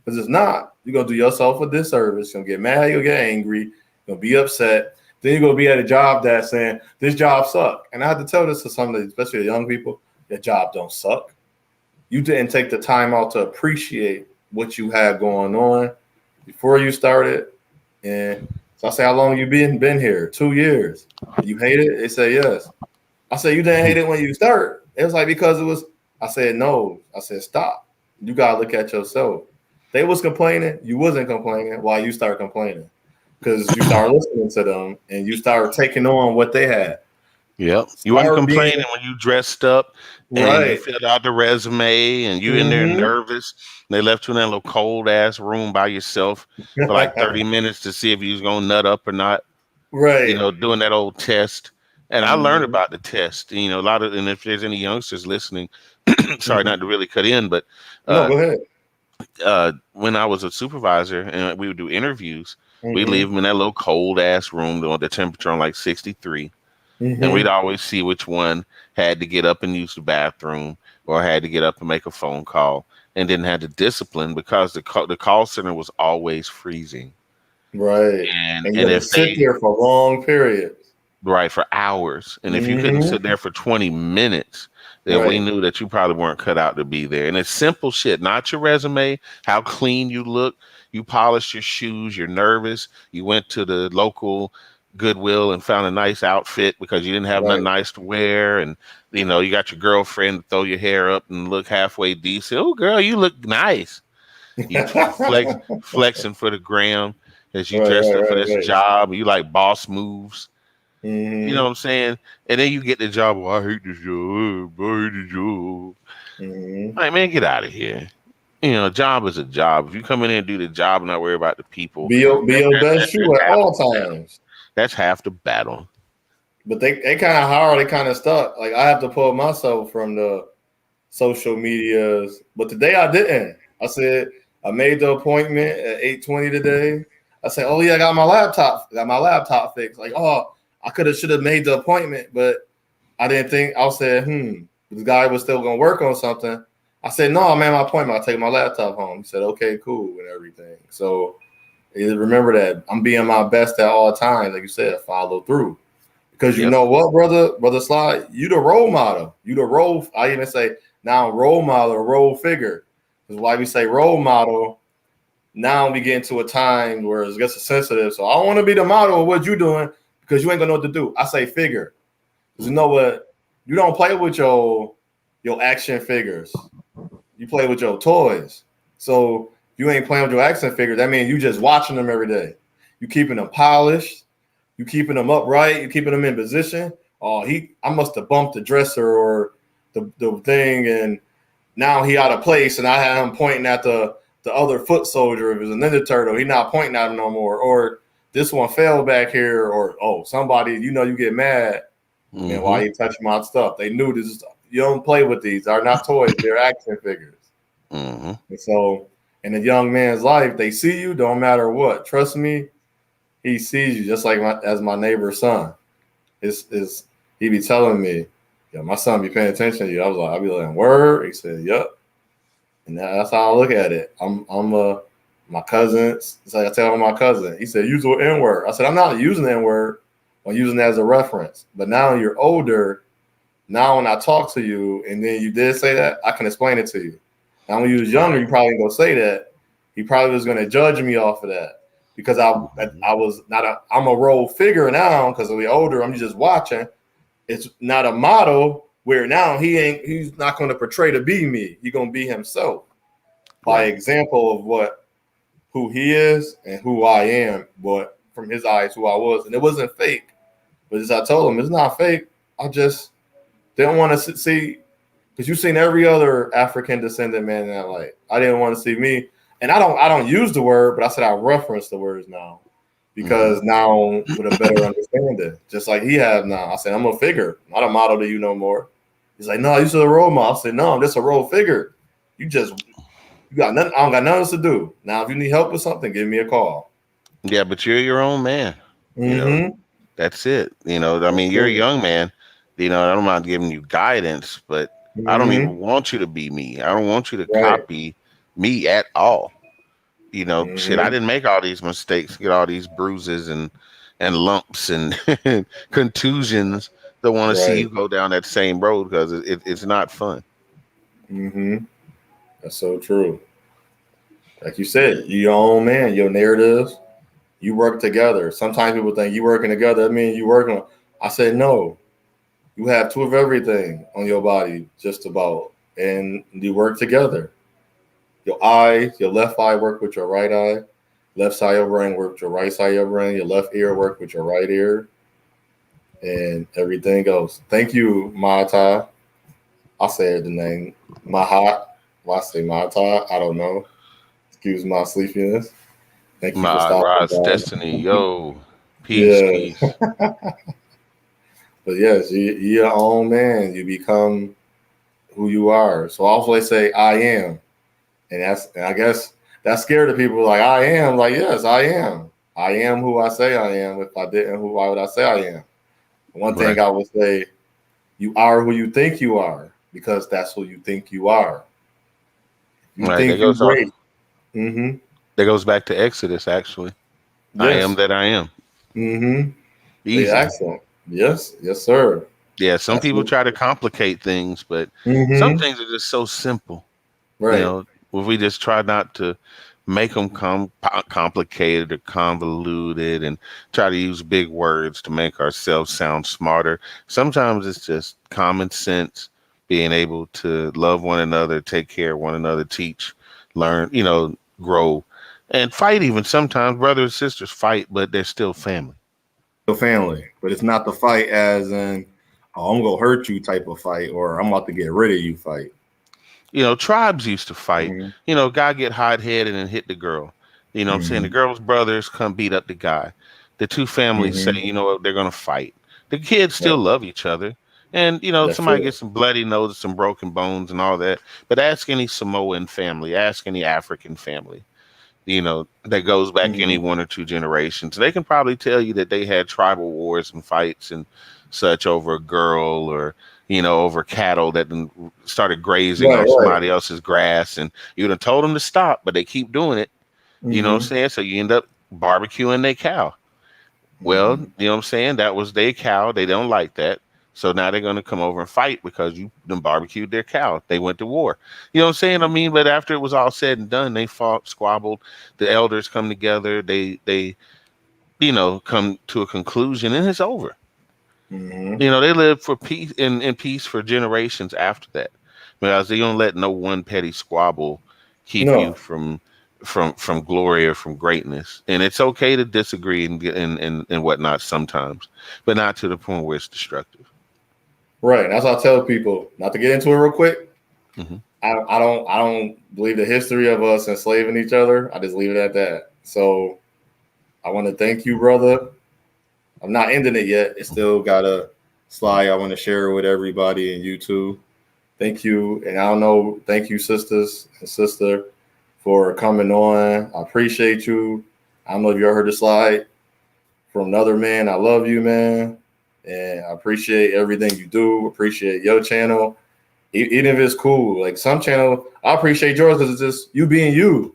Because if not, you're gonna do yourself a disservice. You're gonna get mad, you'll get angry, you're gonna be upset. Then you're gonna be at a job that's saying this job suck. And I have to tell this to some of the, especially the young people, your job don't suck. You didn't take the time out to appreciate what you had going on before you started. And so I say, how long you been here? 2 years. You hate it? They say yes. I said, you didn't hate it when you start. It was like, because it was, I said, no. I said, stop. You got to look at yourself. They was complaining. You wasn't complaining while you start complaining. Because you start listening to them and you start taking on what they had. Yep. You weren't complaining when you dressed up and you filled out the resume and you in there nervous. They left you in that little cold ass room by yourself for like 30 minutes to see if you was gonna nut up or not. Right. You know, doing that old test. And I learned about the test. You know, and if there's any youngsters listening, sorry not to really cut in, but no, go ahead. When I was a supervisor and we would do interviews, we'd leave them in that little cold ass room with the temperature on like 63. And we'd always see which one had to get up and use the bathroom or had to get up and make a phone call and didn't have the discipline because the call center was always freezing. Right. And you if sit there for long periods. Right, for hours. And if you couldn't sit there for 20 minutes, then we knew that you probably weren't cut out to be there. And it's simple shit, not your resume, how clean you look. You polished your shoes, you're nervous. You went to the local Goodwill and found a nice outfit because you didn't have nothing nice to wear, and you know you got your girlfriend to throw your hair up and look halfway decent. Oh, girl, you look nice. You flexing for the gram as you dressed up for this job. You like boss moves. You know what I'm saying? And then you get the job. Oh, I hate this job. I hate the job. Like, man, get out of here. You know, a job is a job. If you come in here and do the job and not worry about the people, be your best shoe at all times. That's half the battle. But they kind of hard. They kind of stuck. Like I have to pull myself from the social medias. But today I didn't. I said, I made the appointment at 8:20 today. I said, oh yeah, I got my laptop fixed. Like, oh, should have made the appointment, but I didn't think. I said, this guy was still gonna work on something. I said, no, I made my appointment. I'll take my laptop home. He said, okay, cool, and everything. So remember that I'm being my best at all times. Like you said, follow through. Because you know what, brother Sly, you the role model. You the role. I even say now role model, role figure. That's why we say role model. Now we get into a time where it gets sensitive. So I don't want to be the model of what you're doing because you ain't gonna know what to do. I say figure. Because you know what? You don't play with your action figures. You play with your toys. So you ain't playing with your action figures. That means you just watching them every day. You keeping them polished. You keeping them upright. You keeping them in position. Oh, I must have bumped the dresser or the thing, and now he out of place, and I had him pointing at the other foot soldier. If it was a Ninja Turtle, he not pointing at him no more. Or this one fell back here, or somebody, you get mad. And why you touch my stuff? They knew this. You don't play with these. They're not toys. They're action figures. And so, in a young man's life, they see you. Don't matter what. Trust me, he sees you just like as my neighbor's son. He be telling me, yeah, my son be paying attention to you. I be like, word. He said, yep. And that's how I look at it. My cousin. It's like I tell my cousin. He said, use the N-word. I said, I'm not using the N-word. I'm using it as a reference. But now you're older. Now when I talk to you and then you did say that, I can explain it to you. Now when you was younger, you probably ain't gonna say that. He probably was gonna judge me off of that because I'm a role figure now because we're older. I'm just watching. It's not a model where now he's not gonna portray to be me. He's gonna be himself by example of who he is and who I am, but from his eyes, who I was. And it wasn't fake. But as I told him, it's not fake. I just didn't want to see, because you've seen every other African descendant man in that light. I didn't want to see me. And I don't use the word, but I said I reference the words now. Because now with a better understanding, just like he has now. I said, I'm a figure, not a model to you no more. He's like, no, you still a role model. I said, no, I'm just a role figure. You got nothing. I don't got nothing else to do. Now, if you need help with something, give me a call. Yeah, but you're your own man. You know, that's it. I mean, you're a young man. I don't mind giving you guidance, but I don't even want you to be me. I don't want you to copy me at all. Shit, I didn't make all these mistakes, get all these bruises and lumps and contusions. Don't want to see you go down that same road because it's not fun. That's so true. Like you said, you're your own man, your narratives, you work together. Sometimes people think you working together, that means you working. I said, no, you have two of everything on your body, just about, and you work together. Your eye, your left eye work with your right eye. Left side of your brain work with your right side of your brain. Your left ear work with your right ear. And everything goes. Thank you, Mata. I said the name. Mahat. Why I say Mata? I don't know. Excuse my sleepiness. Thank you for stopping Rod's by. Destiny. Yo. Peace. But yes, you're your own man. You become who you are. So I always say I am. And I guess that's scared of people. Like, I am. Like, yes, I am. I am who I say I am. If I didn't, why would I say I am? One thing I would say, you are who you think you are, because that's who you think you are. You think you're great. That goes back to Exodus, actually. Yes. I am that I am. Easy. Yeah, excellent. Yes, sir. Yeah, some people try to complicate things, but some things are just so simple. Right. If we just try not to make them complicated or convoluted and try to use big words to make ourselves sound smarter. Sometimes it's just common sense, being able to love one another, take care of one another, teach, learn, grow, and fight. Even sometimes brothers and sisters fight, but they're still family. Family, but it's not the fight as in, oh, I'm gonna hurt you type of fight, or I'm about to get rid of you fight. Tribes used to fight. Guy get hot-headed and hit the girl. What I'm saying? The girl's brothers come beat up the guy. The two families say, you know what, they're going to fight. The kids still love each other. And That's somebody true. gets some bloody noses, some broken bones, and all that. But ask any Samoan family, ask any African family, that goes back any Mm-hmm. 1 or 2 generations. They can probably tell you that they had tribal wars and fights and such over a girl, or over cattle that started grazing Right, on right. somebody else's grass, and you done told them to stop, but they keep doing it. You know what I'm Mm-hmm. saying? So you end up barbecuing their cow. Well, Mm-hmm. you know what I'm saying? That was their cow. They don't like that. So now they're going to come over and fight because you done barbecued their cow. They went to war. You know what I'm saying? I mean, but after it was all said and done, they fought, squabbled. The elders come together. They come to a conclusion, and it's over. Mm-hmm. They live for peace in peace for generations after that, because they don't let no one petty squabble keep you No. from glory or from greatness. And it's okay to disagree and whatnot sometimes, but not to the point where it's destructive. Right. That's what I tell people. Not to get into it real quick. Hmm. I don't believe the history of us enslaving each other. I just leave it at that. So I want to thank you, brother. I'm not ending it yet. It's still got a slide I want to share with everybody and you too. Thank you. And I don't know, thank you, sisters and sister, for coming on. I appreciate you. I don't know if you ever heard the slide from another man. I love you, man. And I appreciate everything you do. Appreciate your channel. Even if it's cool. Like some channel, I appreciate yours because it's just you being you.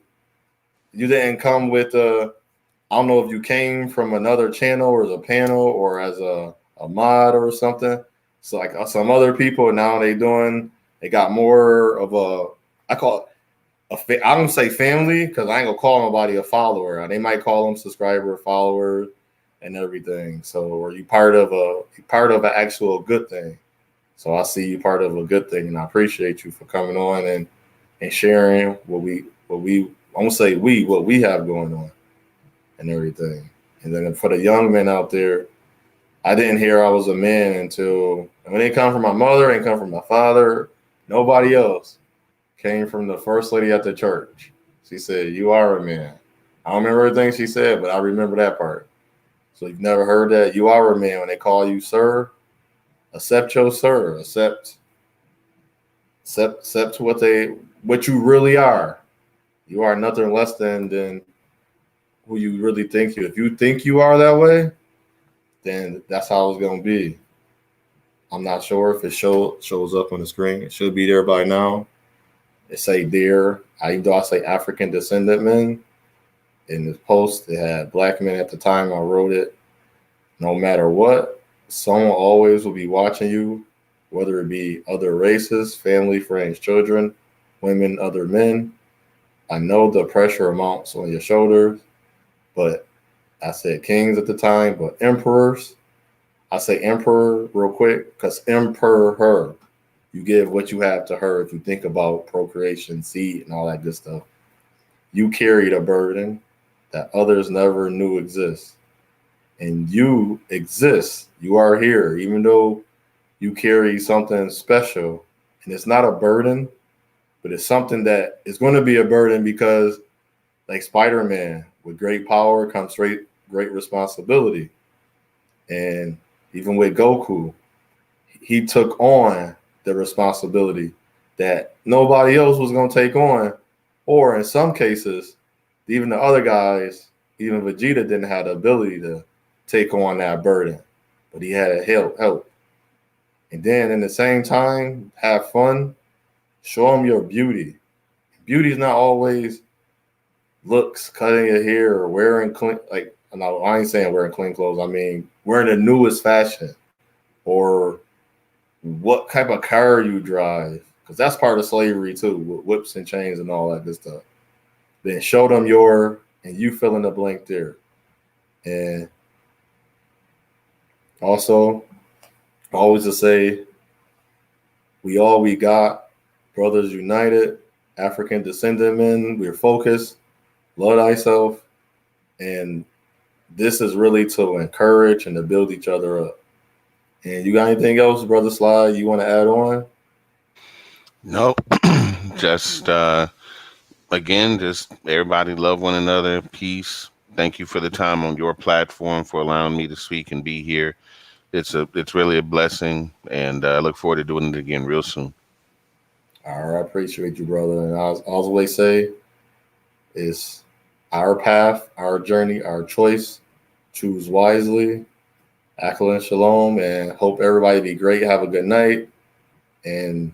You didn't come with I don't know if you came from another channel or as a panel or as a mod or something. So like some other people now they got more of I call it I don't say family because I ain't gonna call nobody a follower. They might call them subscriber, follower, and everything. So or you part of an actual good thing. So I see you part of a good thing, and I appreciate you for coming on and sharing what we I won't say what we have going on and everything. And then for the young men out there, I didn't hear I was a man until when it come from my mother, it come from my father, nobody else. Came from the first lady at the church. She said, "You are a man." I don't remember everything she said, but I remember that part. So you've never heard that? You are a man when they call you sir. Accept your sir. Accept what you really are. You are nothing less than who you really think you. If you think you are that way, then that's how it's gonna be. I'm not sure if it shows up on the screen. It should be there by now. It say there. Even though I say African Descendant Men in this post, it had black men at the time I wrote it. No matter what, someone always will be watching you, whether it be other races, family, friends, children, women, other men. I know the pressure mounts on your shoulders, but I said kings at the time, but emperors. I say emperor real quick because emperor, you give what you have to her. If you think about procreation, seed, and all that good stuff, you carried a burden that others never knew exists. And you exist. You are here, even though you carry something special. And it's not a burden, but it's something that is going to be a burden because, like Spider-Man, with great power comes great responsibility. And even with Goku, he took on the responsibility that nobody else was going to take on. Or in some cases, even the other guys, even Vegeta didn't have the ability to take on that burden, but he had to help. And then in the same time, have fun, show them your beauty. Beauty is not always looks, cutting your hair, or wearing clean. Like, no, I ain't saying wearing clean clothes. I mean wearing the newest fashion, or what type of car you drive, because that's part of slavery too, with whips and chains and all that good stuff. Then show them and you fill in the blank there. And also, always to say, we all we got, brothers united, African descendant men, we're focused, love thyself, and this is really to encourage and to build each other up. And you got anything else, Brother Slide, you want to add on? No, just again, just everybody love one another. Peace. Thank you for the time on your platform for allowing me to speak and be here. it's really a blessing, and I look forward to doing it again real soon. All right, I appreciate you, brother. And I always say, it's our path, our journey, our choice. Choose wisely. Ackle and shalom, and hope everybody be great. Have a good night, and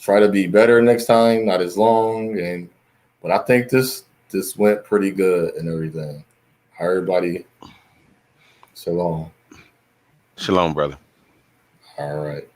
try to be better next time. Not as long, but I think this went pretty good and everything. Everybody, shalom. Shalom, brother. All right.